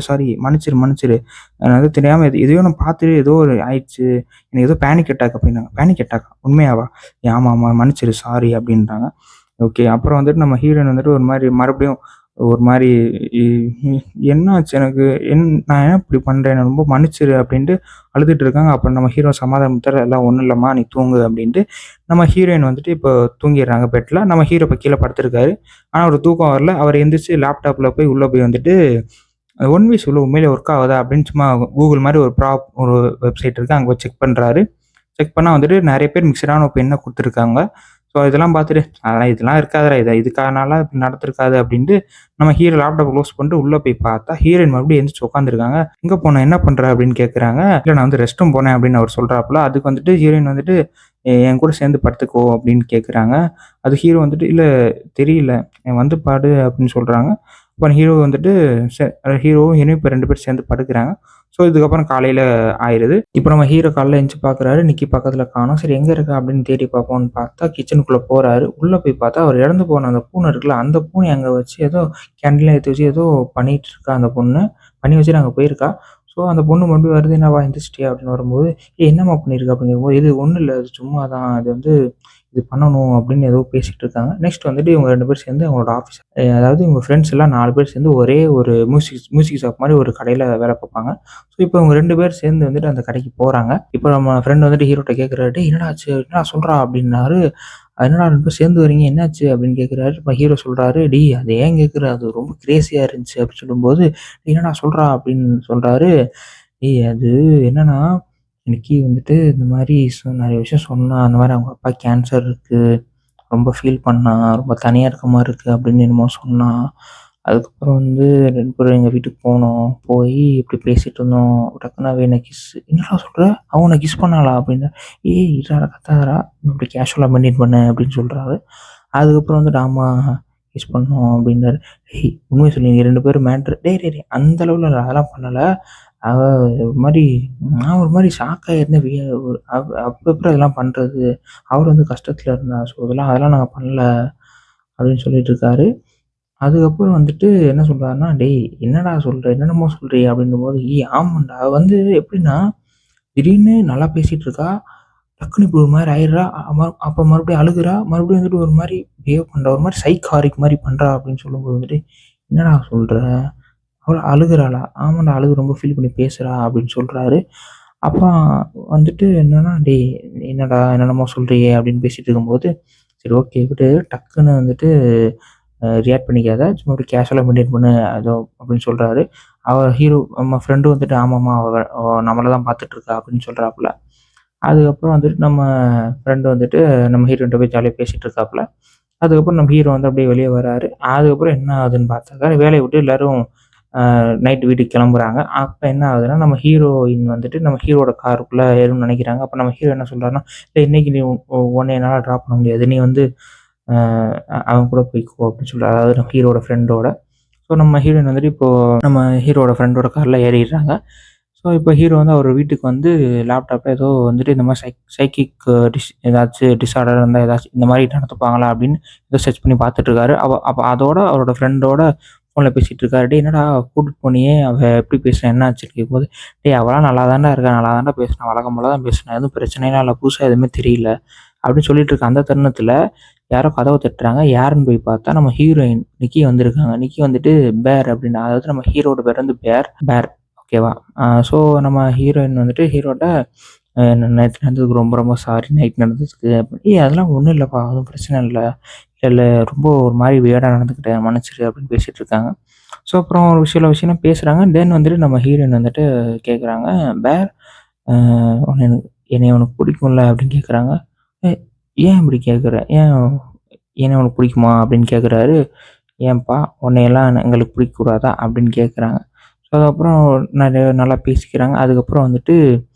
சாரி. மன்னிச்சிரு. நான் ஏதோ தெரியாம எதையோ நான் பார்த்துட்டு ஏதோ ஒரு ஆயிடுச்சு. எனக்கு ஏதோ பேனிக் அட்டாக்" அப்படின்னாங்க. பேனிக் அட்டாக்கா? உண்மையாவா? ஆமாமா மன்னிச்சிரு சாரி" அப்படின்றாங்க. ஓகே. அப்புறம் வந்துட்டு நம்ம ஹீரோயின் வந்துட்டு ஒரு மாரி மறுபடியும் ஒரு மாரி இ இ "என்னாச்சு எனக்கு? நான் ஏன் இப்படி பண்றேன்? என்ன ரொம்ப மன்னிச்சிரு" அப்படின்ட்டு அழுதுட்டு இருக்காங்க. அப்புறம் நம்ம ஹீரோ சமாதானப்படுத்துறாரு. "எல்லாம் ஒண்ணும் இல்லம்மா, நீ தூங்கு" அப்படின்ட்டு. நம்ம ஹீரோயின் வந்துட்டு இப்போ தூங்கிடுறாங்க பெட்ல. நம்ம ஹீரோ இப்ப கீழ படுத்திருக்காரு. ஆனா அவருக்கு தூக்கம் வரல. அவர் எந்திரிச்சு லேப்டாப்ல போய் உள்ள போய் வந்துட்டு, "ஒன் வீ சொல்ல உண்மையிலே ஒர்க் ஆகுதா?" அப்படின்னு சும்மா கூகுள் மாரி ஒரு வெப்சைட் இருக்கு. அங்க போய் செக் பண்றாரு. செக் பண்ணா வந்துட்டு நெறைய பேர் மிக்ஸ்டான ஒப்பீனியன குடுத்துருக்காங்க. ஸோ இதெல்லாம் பார்த்துட்டு, "அதெல்லாம் இதெல்லாம் இருக்காதுடா. இதுக்காகனாலாம் இப்படி நடந்திருக்காது" அப்படின்ட்டு நம்ம ஹீரோ லேப்டாப்ப க்ளோஸ் பண்ணிட்டு உள்ள போய் பார்த்தா, ஹீரோயின் மறுபடியும் எந்திரிச்சு உட்காந்துருக்காங்க. "எங்க போன? என்ன பண்ற?" அப்படின்னு கேட்கறாங்க. "இல்ல நான் வந்து ரெஸ்ட் ரூம் போனேன்" அப்படின்னு அவர் சொல்றாப்புல. அதுக்கு வந்துட்டு ஹீரோயின் வந்துட்டு, என் கூட சேர்ந்து படுத்துக்கோ" அப்படின்னு கேட்கறாங்க. அது ஹீரோ வந்துட்டு, "இல்ல தெரியல. வந்து படு" அப்படின்னு சொல்றாங்க. அப்புறம் ஹீரோ வந்துட்டு செ ஹீரோவும் ஹீரோயினும் இப்ப 2 பேரும் சேர்ந்து படுக்குறாங்க. ஸோ இதுக்கப்புறம் காலையில ஆயிருது. இப்ப நம்ம ஹீரோ காலைல எந்திச்சு பார்க்குறாரு. நிக்கி பக்கத்துல காணோம். சரி எங்க இருக்கா அப்படின்னு தேடி பார்ப்போம்ன்னு பார்த்தா, கிச்சனுக்குள்ள போறாரு. உள்ள போய் பார்த்தா, அவர் இறந்து போன அந்த பூனை இருக்குல்ல, அந்த பூனைய அங்க வச்சு ஏதோ கேண்டில்லாம் ஏத்தி வச்சு ஏதோ பண்ணிட்டு இருக்கா அந்த பொண்ணு. பண்ணி வச்சுட்டு அங்க போயிருக்கா. ஸோ அந்த பொண்ணு மறுபடியும் வருது. "என்னவா எந்திரிச்சிட்டியா?" அப்படின்னு வரும்போது, என்னம்மா பண்ணியிருக்க?" அப்படின்னு கேட்கும்போது, "இது ஒண்ணும் இல்ல. அது சும்மா தான். அது வந்து இது பண்ணணும்" அப்படின்னு ஏதோ பேசிட்டு இருக்காங்க. நெக்ஸ்ட் வந்துட்டு இவங்க 2 பேரும் சேர்ந்து அவங்களோட ஆஃபீஸ் அதாவது இவங்க ஃப்ரெண்ட்ஸ் எல்லாம் 4 பேர் சேர்ந்து ஒரே ஒரு மியூசிக் ஷாப் மாரி ஒரு கடையில வேலை பார்ப்பாங்க. ஸோ இப்போ இவங்க 2 பேர் சேர்ந்து வந்துட்டு அந்த கடைக்கு போறாங்க. இப்போ நம்ம ஃப்ரெண்ட் வந்துட்டு ஹீரோட்ட கேட்குறாரு, "டேய் என்னடா ஆச்சு? என்னடா சொல்றா?" அப்படின்னாரு. "என்னடா 2 பேரும் சேர்ந்து வரீங்க? என்னாச்சு?" அப்படின்னு கேட்குறாரு. இப்ப ஹீரோ சொல்றாரு, "டேய் அத ஏன் கேட்குற? அது ரொம்ப கிரேசியா இருந்துச்சு" அப்படின்னு சொல்லும்போது, "என்னடா சொல்றா?" அப்படின்னு சொல்றாரு. அது என்னன்னா, இன்னைக்கு வந்துட்டு இந்த மாரி நெறைய விஷயம் சொன்னா. அந்த மாரி அவங்க அப்பாக்கு கேன்சர் இருக்கு. ரொம்ப ஃபீல் பண்ணா. ரொம்ப தனியா இருக்க மாரி இருக்கு அப்படின்னு என்னமோ சொன்னா. அதுக்கப்புறம் வந்து 2 பேரும் எங்க வீட்டுக்கு போனோம். போயி இப்படி பேசிட்டு இருந்தோம். டக்குனு அவ என்ன "என்னடா சொல்ற? அவ உன்ன கிஸ் பண்ணாளா?" அப்படின்னு. இருடா கத்தாதடா. இப்படி கேஷுவலா மெயின்டெயின் பண்ணு" அப்படின்னு சொல்றாரு. அதுக்கப்புறம் வந்துட்டு, "ஆமா கிஸ் பண்ணோம்" அப்படின்னாரு. உண்மைய சொல்லு நீங்க 2 பேரும் டேய் அந்த அளவுல இல்ல. அதெல்லாம் பண்ணல. அவ ஒரு மாரி நான் ஒரு மாரி ஷாக் ஆயிருந்தேன். அப்ப எப்படி அதெல்லாம் பண்றது? அவரு வந்து கஷ்டத்துல இருந்தா. ஸோ அதெல்லாம் நாங்க பண்ணல அப்படின்னு சொல்லிட்டு இருக்காரு. அதுக்கப்புறம் வந்துட்டு என்ன சொல்றாருன்னா, "டேய் என்னடா சொல்ற? என்னென்னமோ சொல்றியே" அப்படின்னும்போது, ஆமான்டா. அவ வந்து எப்படின்னா, திடீர்னு நல்லா பேசிட்டு இருக்கா. டக்குனு இப்படி ஒரு மாரி ஆயிடுறா. அப்ப மறுபடியும் அழுகுறா. மறுபடியும் வந்துட்டு ஒரு மாரி பிஹேவ் பண்றா. ஒரு மாரி சைக்காரிக் மாரி பண்றா அப்படின்னு சொல்லும்போது வந்துட்டு, "என்னடா சொல்ற?" அவளா அழுகுறாளா? ஆமாண்டா அழுது ரொம்ப ஃபீல் பண்ணி பேசுறா அப்படின்னு சொல்றாரு. அப்புறம் வந்துட்டு என்னன்னா, "டேய் என்னடா என்னென்னமோ சொல்றியே" அப்படின்னு பேசிட்டு இருக்கும்போது, சரி ஓகே விடு. டக்குன்னு வந்துட்டு ரியாக்ட் பண்ணிக்காத. சும்மா அப்படியே கேஷுவலா மெயின்டெயின் பண்ணு. ஏதோ அப்படின்னு சொல்றாரு. ஹீரோ நம்ம ஃப்ரெண்டும் வந்துட்டு, "ஆமாமா அவ நம்மள தான் பார்த்துட்டு இருக்கா" அப்படின்னு சொல்றாப்புல. அதுக்கப்புறம் வந்துட்டு நம்ம ஃப்ரெண்ட் வந்துட்டு நம்ம ஹீரோயின்ட்ட போய் ஜாலியா பேசிட்டு இருக்காப்புல. அதுக்கப்புறம் நம்ம ஹீரோ வந்து அப்படியே வெளிய வராரு. அதுக்கப்புறம் என்ன ஆகுதுன்னு பார்த்தாக்கா, வேலைய விட்டு எல்லாரும் நைட் வீட்டுக்கு கிளம்புறாங்க. அப்ப என்ன ஆகுதுன்னா, நம்ம ஹீரோயின் வந்துட்டு நம்ம ஹீரோவோட காருக்குள்ள ஏறணும்னு நெனைக்கிறாங்க. அப்ப நம்ம ஹீரோ என்ன சொல்றாருன்னா, "டேய் இன்னைக்கு நீ உன்ன என்னால ட்ராப் பண்ண முடியாது. நீ வந்து அ அவன் கூட போய்க்கோ" அப்படின்னு சொல்றாரு. அதாவது நம்ம ஹீரோவோட ஃப்ரெண்டோட. ஸோ நம்ம ஹீரோயின் வந்துட்டு இப்போ நம்ம ஹீரோவோட ஃப்ரெண்டோட கார்ல ஏறிடுறாங்க. ஸோ இப்போ ஹீரோ வந்து அவர் வீட்டுக்கு வந்து லேப்டாப்ல ஏதோ வந்துட்டு இந்த மாதிரி சைக்கிக் ஏதாச்சும் டிஸார்டர் இருந்தால் ஏதாச்சும் இந்த மாதிரி நடந்துப்பாங்களா அப்படின்னு ஏதோ சர்ச் பண்ணி பார்த்துட்டு இருக்காரு. அப்போ அதோட அவரோட ஃப்ரெண்டோட ஃபோனில் பேசிகிட்டு இருக்காரு. டேய் என்னடா கூட்டிட்டு போனியே, அவள் எப்படி பேசுனா என்ன ஆச்சுன்னு கேட்கும்போது, டேய் அவளாம் நல்லா தான்டா இருக்கா, நல்லா தான்டா பேசினா, வழக்கம் போல தான் பேசினா, எதுவும் பிரச்சனைலாம் இல்லை, புதுசாக எதுவுமே தெரியல அப்படின்னு சொல்லிட்டு இருக்க அந்த தருணத்தில் யாரோ கதவை தட்டுறாங்க. யாருன்னு போய் பார்த்தா நம்ம ஹீரோயின் நிக்கி வந்திருக்காங்க. நிக்கி வந்துட்டு பேர் அப்படின்னு, அதாவது நம்ம ஹீரோட பேர் வந்து பேர் பேர் ஓகேவா. ஸோ நம்ம ஹீரோயின் வந்துட்டு ஹீரோட்ட நேற்று நடந்ததுக்கு ரொம்ப ரொம்ப சாரி, நைட் நடந்ததுக்கு. அதெல்லாம் ஒன்றும் இல்லைப்பா, அதுவும் பிரச்சனை இல்லை, இல்லை ரொம்ப ஒரு மாதிரி வியர்டாக நடந்துக்கிட்டேன், மன்னிச்சிரு அப்படின்னு பேசிகிட்டு இருக்காங்க. ஸோ அப்புறம் ஒரு சில விஷயம்லாம் பேசுகிறாங்க. தென் வந்துட்டு நம்ம ஹீரோயின் வந்துட்டு கேட்குறாங்க, பேர் உன்னை என்னை உனக்கு பிடிக்கும்ல அப்படின்னு கேட்குறாங்க. ஏன் இப்படி கேட்குற, ஏன் என்னை உனக்கு பிடிக்குமா அப்படின்னு கேட்குறாரு. ஏன்பா உன்னையெல்லாம் எங்களுக்கு பிடிக்கக்கூடாதா அப்படின்னு கேட்குறாங்க. ஸோ அதுக்கப்புறம் நிறைய நல்லா பேசிக்கிறாங்க. அதுக்கப்புறம் வந்துட்டு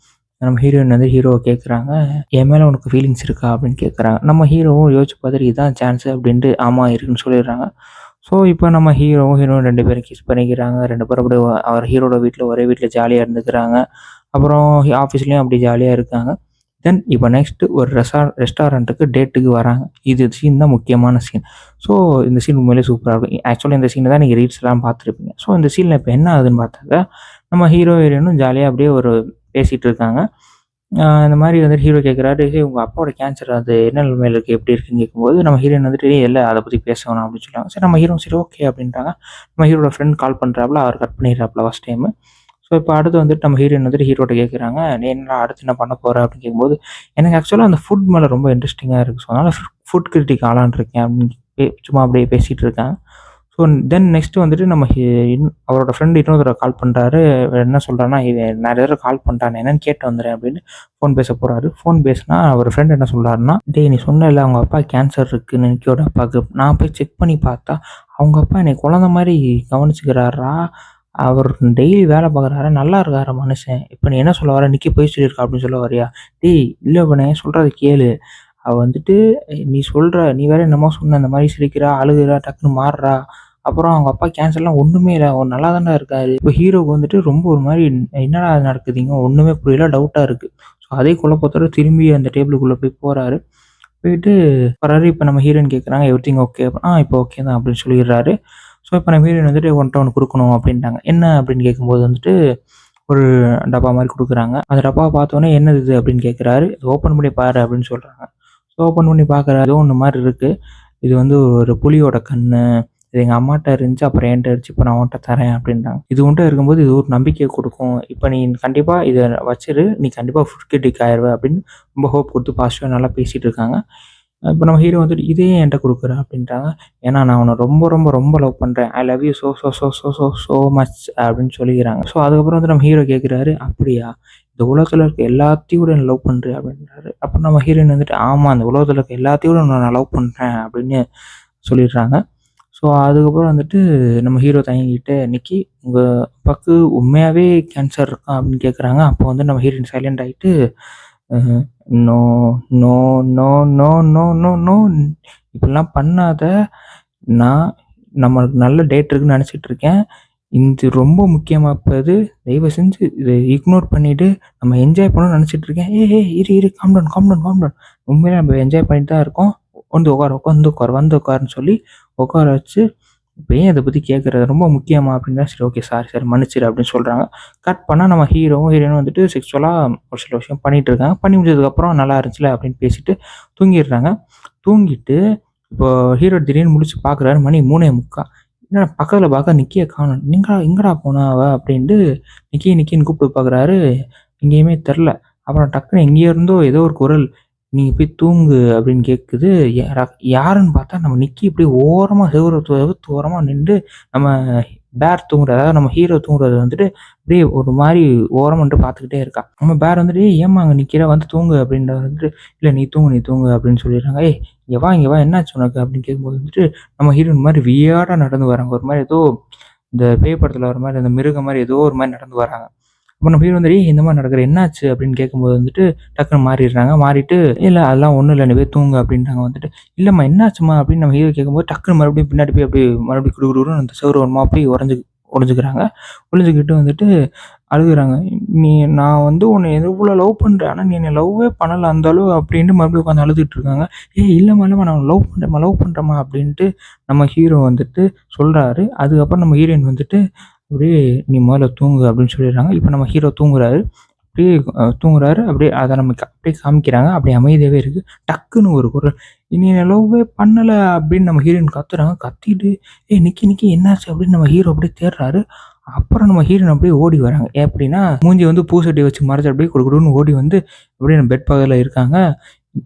நம்ம ஹீரோயின் வந்து ஹீரோவை கேட்குறாங்க, என் மேலே உனக்கு ஃபீலிங்ஸ் இருக்கா அப்படின்னு கேட்குறாங்க. நம்ம ஹீரோவும் யோசிச்சு பார்த்துட்டு இதுதான் சான்ஸு அப்படின்ட்டு ஆமாம் இருக்குன்னு சொல்லிடுறாங்க. ஸோ இப்போ நம்ம ஹீரோவும் ஹீரோவும் 2 பேரும் கிஸ் பண்ணிக்கிறாங்க. 2 பேரும் அப்படியே அவர் ஹீரோட வீட்டில் ஒரே வீட்டில் ஜாலியாக இருந்துக்கிறாங்க. அப்புறம் ஆஃபீஸ்லேயும் அப்படி ஜாலியாக இருக்காங்க. தென் இப்போ நெக்ஸ்ட்டு ஒரு ரெஸ்டாரண்ட்டுக்கு டேட்டுக்கு வராங்க. இது சீன் தான் முக்கியமான சீன். ஸோ இந்த சீன் உண்மையிலே சூப்பராக இருக்கும். ஆக்சுவலி இந்த சீனை தான் நீங்கள் ரீல்ஸ்லாம் பார்த்துருப்பீங்க. ஸோ இந்த சீனில் இப்போ என்ன ஆகுதுன்னு பார்த்தாக்கா, நம்ம ஹீரோ ஹீரோயினும் ஜாலியாக அப்படியே ஒரு பேசிகிட்டு இருக்காங்க. இந்த மாதிரி வந்துட்டு ஹீரோ கேட்குறாரு, "ஏய் உங்கள் அப்பாவோட கேன்சர் அது என்ன நிலைமையில இருக்குது, எப்படி இருக்குன்னு?" கேட்கும்போது நம்ம ஹீரோயின் வந்துட்டு, "ஏய் இல்லை அதை பற்றி பேச வேணாம்" அப்படின்னு சொல்லுவாங்க. சரி நம்ம ஹீரோ சரி ஓகே அப்படின்றாங்க. நம்ம ஹீரோட ஃப்ரெண்ட் கால் பண்ணுறாப்புல, அவர் கட் பண்ணிடுறாப்புல ஃபஸ்ட் டைமு. ஸோ இப்போ அடுத்து வந்துட்டு நம்ம ஹீரோயின் வந்துட்டு ஹீரோட்ட கேட்குறாங்க, "நீ என்னடா அடுத்து என்ன பண்ண போகிற?" அப்படின்னு கேட்கும்போது, "எனக்கு ஆக்சுவலாக அந்த ஃபுட் மேலே ரொம்ப இன்ட்ரெஸ்டிங்காக இருக்குது. ஸோ அதனால் ஃபுட் கிரிட்டிக் ஆளான்னு இருக்கேன்" அப்படின்னு சும்மா அப்படியே பேசிகிட்டு இருக்கேன். ஸோ தென் நெக்ஸ்ட்டு வந்துட்டு நம்ம அவரோட ஃப்ரெண்டு இன்னொரு தடவை கால் பண்ணுறாரு. என்ன சொல்கிறாருன்னா, "இவன் நிறைய தடவை கால் பண்ணிட்டான், என்னன்னு கேட்டு வந்துடுறேன்" அப்படின்னு ஃபோன் பேச போகிறாரு. ஃபோன் பேசினா அவர் ஃப்ரெண்ட் என்ன சொல்கிறாருன்னா, "டேய் நீ சொன்னல அவங்க அப்பா கேன்சர் இருக்குன்னு நிக்கியோட அப்பாவுக்கு, நான் போய் செக் பண்ணி பார்த்தா அவங்க அப்பா என்னை குழந்த மாதிரி கவனிச்சுக்கிறாரா, அவர் டெய்லி வேலை பார்க்குறாரா, நல்லா இருக்காரா மனுஷன். இப்போ நீ என்ன சொல்ல வர, நிக்கி போய் சொல்லியிருக்கா அப்படின்னு சொல்ல வரியா? டேய் இல்லை இவனே சொல்கிறத கேளு. அவள் வந்துட்டு நீ வேற என்னமோ சொன்ன, இந்த மாதிரி சிரிக்கிறா, அழுகுறா, டக்குன்னு மாறுறா. அப்புறம் அவங்க அப்பா கேன்சர்லாம் ஒன்றுமே இல்லை, அவர் நல்லா தானே இருக்காரு." இப்போ ஹீரோவுக்கு வந்துட்டு ரொம்ப ஒரு மாதிரி என்னடா நடக்குதுங்க, ஒன்றுமே புரியல, டவுட்டாக இருக்குது. ஸோ அதே குழப்பத்தோட திரும்பி அந்த டேபிளுக்குள்ளே போய் போகிறாரு. போயிட்டு வராரு. இப்போ நம்ம ஹீரோயின் கேட்குறாங்க, "எவ்ரிதிங் ஓகே?" இப்போ ஓகே தான் அப்படின்னு சொல்லிடுறாரு. ஸோ இப்போ நம்ம ஹீரோயின் வந்துட்டு ஒன்ட்ட ஒன்று கொடுக்கணும் அப்படின்ட்டாங்க. என்ன அப்படின்னு கேட்கும்போது வந்துட்டு ஒரு டப்பா மாதிரி கொடுக்குறாங்க. அந்த டப்பாவை பார்த்தோன்னே என்னது இது அப்படின்னு கேட்குறாரு. ஓப்பன் பண்ணி பாரு அப்படின்னு சொல்கிறாங்க. ஸோ ஓப்பன் பண்ணி பார்க்குறாரு, ஏதோ ஒன்று மாதிரி இருக்குது. இது வந்து ஒரு புலியோட கண்ணு. இது எங்கள் அம்மாட்ட இருந்துச்சு, அப்புறம் என்கிட்ட இருந்துச்சு, இப்போ நான் உன்ட்ட தரேன் அப்படின்றாங்க. இது உன்ட்ட இருக்கும்போது இது ஒரு நம்பிக்கையை கொடுக்கும். இப்போ நீ கண்டிப்பாக இதை வச்சிரு, நீ கண்டிப்பாக ஃபுட் கிரிட்டிக் ஆயிடுவ அப்படின்னு ரொம்ப ஹோப் கொடுத்து பாசிட்டிவாக நல்லா பேசிகிட்டு இருக்காங்க. இப்போ நம்ம ஹீரோ வந்துட்டு இதே என்கிட்ட கொடுக்குற அப்படின்ட்டாங்க. ஏன்னா நான் உன்னை ரொம்ப ரொம்ப ரொம்ப லவ் பண்ணுறேன், I love you so so so so so so much அப்படின்னு சொல்லிக்கிறாங்க. ஸோ அதுக்கப்புறம் வந்து நம்ம ஹீரோ கேட்குறாரு, அப்படியா இந்த உலகத்தில் இருக்க எல்லாத்தையும் விட என்ன லவ் பண்ணுறேன் அப்படின்றாரு. அப்புறம் நம்ம ஹீரோயின் வந்துட்டு ஆமாம் அந்த உலகத்தில் இருக்க எல்லாத்தையும் விட நான் லவ் பண்ணுறேன் அப்படின்னு சொல்லிடுறாங்க. ஸோ அதுக்கப்புறம் வந்துட்டு நம்ம ஹீரோ தயங்கிட்டு, நிக்கி உங்கள் அப்பாவுக்கு உண்மையாகவே கேன்சர் இருக்கா அப்படின்னு கேட்குறாங்க. அப்போ வந்து நம்ம ஹீரோயின் சைலண்ட் ஆகிட்டு, no no no no no no no இப்படிலாம் பண்ணாத, நான் நம்மளுக்கு நல்ல டேட் இருக்குன்னு நினச்சிட்டு இருக்கேன், இது ரொம்ப முக்கியமாக போகுது, தயவு செஞ்சு இதை இக்னோர் பண்ணிவிட்டு நம்ம என்ஜாய் பண்ணணும்னு நினச்சிட்டு இருக்கேன். இரு calm down calm down calm down, உண்மையிலே நம்ம என்ஜாய் பண்ணிட்டு தான் இருக்கோம், வந்து உட்கார் வந்து உட்காருன்னு சொல்லி உட்கார வச்சு, இப்போ ஏன் இதை பற்றி கேட்குறது ரொம்ப முக்கியமா அப்படின்னா, சரி ஓகே சாரி மன்னிச்சிரு அப்படின்னு சொல்கிறாங்க. கட் பண்ணால் நம்ம ஹீரோவும் வந்துட்டு செக்ஷுவலாக ஒரு சில விஷயம் பண்ணிகிட்டு இருக்காங்க. பண்ணி முடிச்சதுக்கப்புறம் நல்லா இருந்துச்சுல அப்படின்னு பேசிட்டு தூங்கிடுறாங்க. தூங்கிட்டு இப்போ ஹீரோ திடீர்னு முடிச்சு பார்க்குறாரு, மணி 3:45. என்னடா பக்கத்தில் பார்க்க நிக்கியை காணோம், எங்கடா போனா அவ அப்படின்ட்டு நிக்கின்னு கூப்பிட்டு பார்க்குறாரு, எங்கேயுமே தெரில. அப்புறம் டக்குன்னு எங்கேயோ இருந்தோ ஏதோ ஒரு குரல், "நீ போய் தூங்கு" அப்படின்னு கேட்குது. யாருன்னு பார்த்தா நம்ம நிக்கி இப்படி ஓரமாக செவுத்து ஓரமாக நின்று நம்ம பேர் தூங்குறது, அதாவது நம்ம ஹீரோ தூங்குறது வந்துட்டு அப்படியே ஒரு மாதிரி ஓரமாக நின்று பார்த்துக்கிட்டே இருக்கா. நம்ம பேர் வந்துட்டு, "ஏம்மா அங்கே நிற்கிற, வந்து தூங்கு" அப்படின்ற வந்துட்டு, "இல்லை நீ தூங்கு அப்படின்னு சொல்லிடுறாங்க. இங்கே வா என்னாச்சு உனக்கு அப்படின்னு கேட்கும்போது வந்துட்டு நம்ம ஹீரோயின் மாதிரி வியர்டாக நடந்து வராங்க. ஒரு மாதிரி ஏதோ இந்த பேய் படத்தில் வர மாதிரி, அந்த மிருகம் மாதிரி ஏதோ ஒரு மாதிரி நடந்து வராங்க. அப்போ நம்ம ஹீரோ வந்து, இந்த மாதிரி நடக்குற என்னாச்சு அப்படின்னு கேட்கும்போது வந்துட்டு டக்குன்னு மாறிடுறாங்க. மாறிட்டு, "இல்லை அதெல்லாம் ஒன்றும் இல்லை, நீ போய் தூங்கு" அப்படின்றாங்க. வந்துட்டு, "இல்லைம்மா என்னாச்சும்மா" அப்படின்னு நம்ம ஹீரோ கேட்கும்போது டக்குன்னு மறுபடியும் பின்னாடி போய் அப்படியே மறுபடியும் குடுகுடுன்னு அந்த செவுரு ஓரமாக போய் உறைஞ்சு ஒளிஞ்சுக்கிறாங்க. ஒளிஞ்சுக்கிட்டு வந்துட்டு அழுகுறாங்க. நான் வந்து உன்னை எவ்வளோ லவ் பண்ணுறேன், ஆனால் நீ என்னை லவ்வே பண்ணலை அந்த அளவு அப்படின்ட்டு மறுபடியும் உட்காந்து அழுதுட்டு இருக்காங்க. இல்லைம்மா இல்லைம்மா நான் லவ் பண்ணுறேம்மா அப்படின்ட்டு நம்ம ஹீரோ வந்துட்டு சொல்கிறாரு. அதுக்கப்புறம் நம்ம ஹீரோயின் வந்துட்டு அப்படியே நீ முதல்ல தூங்கு அப்படின்னு சொல்லிடுறாங்க. இப்போ நம்ம ஹீரோ தூங்குறாரு. அப்படியே தூங்குறாரு. அப்படியே அதை நமக்கு அப்படியே காமிக்கிறாங்க. அப்படியே அமைதியாகவே இருக்குது. டக்குன்னு ஒரு குரல், "நீ என்னை லவ்வே பண்ணலை" அப்படின்னு நம்ம ஹீரோயின் கத்துறாங்க. கத்திட்டு நிக்கி நிக்கி என்னாச்சு அப்படின்னு நம்ம ஹீரோ அப்படியே தேடுறாரு. அப்புறம் நம்ம ஹீரோயின் அப்படியே ஓடி வராங்க. எப்படின்னா மூஞ்சி வந்து பூசட்டி வச்சு மறைச்சு அப்படியே குடுகுடுன்னு ஓடி வந்து அப்படியே நம்ம பெட் பக்கத்தில் இருக்காங்க.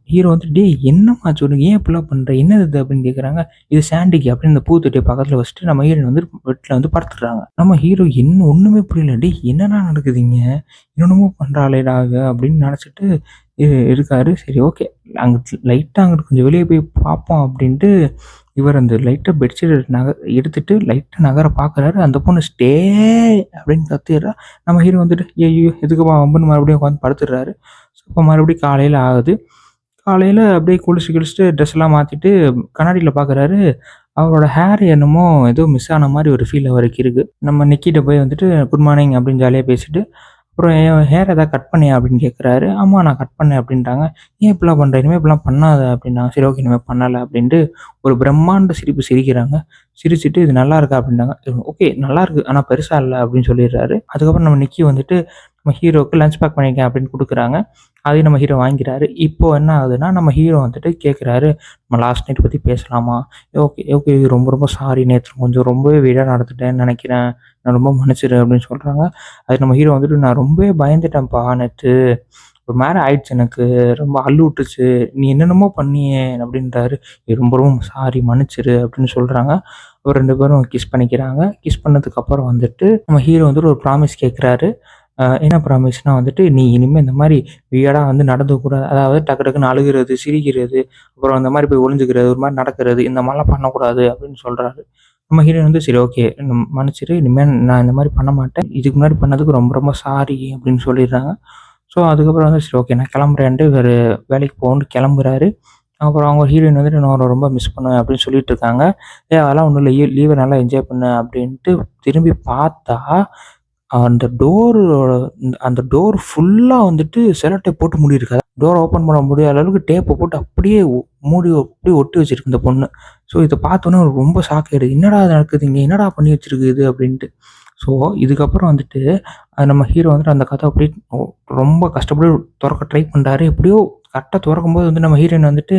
ஹீரோ வந்து, "டேய் என்னம்மா ஆச்சு உனக்கு? ஏன் இப்படிலாம் பண்ற? என்னது இது?" அப்படின்னு கேட்குறாங்க. "இது சாண்டிக்கு" அப்படின்னு அந்த பூத்தொட்டிய பக்கத்துல வச்சுட்டு நம்ம ஹீரோயின் வந்து பெட்ல வந்து படுத்துடுறாங்க. நம்ம ஹீரோ என்ன ஒண்ணுமே புரியல. "டேய் என்னடா நடக்குது இங்க? என்னென்னமோ பண்றாளேடா இவ" அப்படின்னு நினைச்சிட்டு இருக்காரு. சரி ஓகே. லைட்டா அங்கிட்டு கொஞ்சம் வெளியே போய் பார்ப்போம் அப்படின்ட்டு இவர் அந்த லைட்டா பெட்ஷீட் எடுத்துட்டு லைட்டா நகர பார்க்குறாரு. அந்த பொண்ணு "ஸ்டே" அப்படின்னு கத்திடுறா. நம்ம ஹீரோ வந்துட்டு ஐயையோ எதுக்குப்பா வம்புன்னு மறுபடியும் உட்காந்து படுத்துடுறாரு. ஸோ இப்போ மறுபடியும் காலையில ஆகுது. காலையில அப்படியே குளிச்சுட்டு ட்ரெஸ்லாம் மாத்திட்டு கண்ணாடியில பார்க்குறாரு. அவரோட ஹேர் என்னமோ ஏதோ மிஸ் ஆன மாரி ஒரு ஃபீல் அவருக்கு இருக்கு. நம்ம நிக்கிட்ட போய் வந்துட்டு குட் மார்னிங் அப்படின்னு ஜாலியா பேசிட்டு, அப்புறம் "என் ஹேர் ஏதாவது கட் பண்ணியா?" அப்படின்னு கேட்குறாரு. "ஆமா நான் கட் பண்ணேன்" அப்படின்றாங்க. "ஏன் இப்படிலாம் பண்ற? இனிமே இப்படிலாம் பண்ணாத" அப்படின்னாங்க. சரி ஓகே இனிமே பண்ணல அப்படின்ட்டு ஒரு பிரம்மாண்ட சிரிப்பு சிரிக்கிறாங்க. சிரிச்சுட்டு "இது நல்லா இருக்கா?" அப்படின்னாங்க. "ஓகே நல்லா இருக்கு. ஆனா பெருசா இல்ல" அப்படின்னு சொல்லிடுறாரு. அதுக்கப்புறம் நம்ம நிக்கி வந்துட்டு நம்ம ஹீரோவுக்கு லஞ்ச் பேக் பண்ணியிருக்கேன் அப்படின்னு குடுக்குறாங்க. அதையும் நம்ம ஹீரோ வாங்கிக்கிறாரு. இப்போ என்ன ஆகுதுன்னா, நம்ம ஹீரோ வந்துட்டு கேட்குறாரு, "நம்ம லாஸ்ட் நைட் பத்தி பேசலாமா?" "Okay, okay. ரொம்ப ரொம்ப சாரி. நேத்து கொஞ்சம் ரொம்பவே விடா நடந்துட்டேன்னு நெனைக்கிறேன். என்ன ரொம்ப மன்னிச்சிடு" அப்படின்னு சொல்றாங்க. அதுக்கு நம்ம ஹீரோ வந்துட்டு, "நான் ரொம்பவே பயந்துட்டேன்ப்பா நேத்து. ஒரு மாரி ஆயிடுச்சு எனக்கு. ரொம்ப அள்ளு விட்டுருச்சு. நீ என்னென்னமோ பண்ணியே" அப்படின்றாரு. ரொம்ப ரொம்ப சாரி மன்னிச்சிரு" அப்படின்னு சொல்றாங்க. அப்புறம் 2 பேரும் கிஸ் பண்ணிக்கிறாங்க. கிஸ் பண்ணதுக்கப்புறம் வந்துட்டு நம்ம ஹீரோ வந்துட்டு ஒரு ப்ராமிஸ் கேட்குறாரு. என்ன ப்ராமிஸ்னா வந்துட்டு, "நீ இனிமே இந்த மாரி வியர்டா வந்து நடந்துக்கக்கூடாது. அதாவது டக்கு டக்குன்னு அழுகுறது, சிரிக்கிறது, அப்புறம் அந்த மாரி போய் ஒளிஞ்சுக்கிறது, ஒரு மாரி நடக்கிறது, இந்த மாரிலாம் பண்ணக்கூடாது" அப்படின்னு சொல்றாரு. நம்ம ஹீரோயின் வந்து, "சரி ஓகே. மன்னிச்சிடு. இனிமே நான் இந்த மாரி பண்ண மாட்டேன். இதுக்கு முன்னாடி பண்ணதுக்கு ரொம்ப ரொம்ப சாரி" அப்படின்னு சொல்லிடுறாங்க. ஸோ அதுக்கப்புறம் வந்து சரி ஓகே நான் கிளம்புறேன்ட்டு இவரு வேலைக்கு போகணுன்ட்டு கிளம்புறாரு. அப்புறம் அவங்க ஹீரோயின் வந்துட்டு, "நான் உன்ன ரொம்ப மிஸ் பண்ணுவேன்" அப்படின்னு சொல்லிட்டு இருக்காங்க. அதெல்லாம் ஒண்ணும் இல்ல. லீவ நல்லா என்ஜாய் பண்ணு" அப்படின்ட்டு திரும்பி பார்த்தா அந்த டோரோட அந்த டோர் ஃபுல்லா வந்துட்டு செல்லோ டேப் போட்டு மூடியிருக்கு. டோர ஓப்பன் பண்ண முடியாத அளவுக்கு டேப்ப போட்டு அப்படியே மூடி அப்படியே ஒட்டி வச்சிருக்கு இந்த பொண்ணு. ஸோ இத பார்த்தோனே அவருக்கு ரொம்ப ஷாக் ஆயிடுது. "என்னடா நடக்குது இங்க? என்னடா பண்ணி வச்சிருக்கு இது?" அப்படின்ட்டு. ஸோ இதுக்கப்புறம் வந்துட்டு நம்ம ஹீரோ வந்துட்டு அந்த கதவ அப்படியே ரொம்ப கஷ்டப்பட்டு தொறக்க ட்ரை பண்றாரு. எப்படியோ கரெக்ட்டா தொறக்கும்போது வந்து நம்ம ஹீரோயின் வந்துட்டு,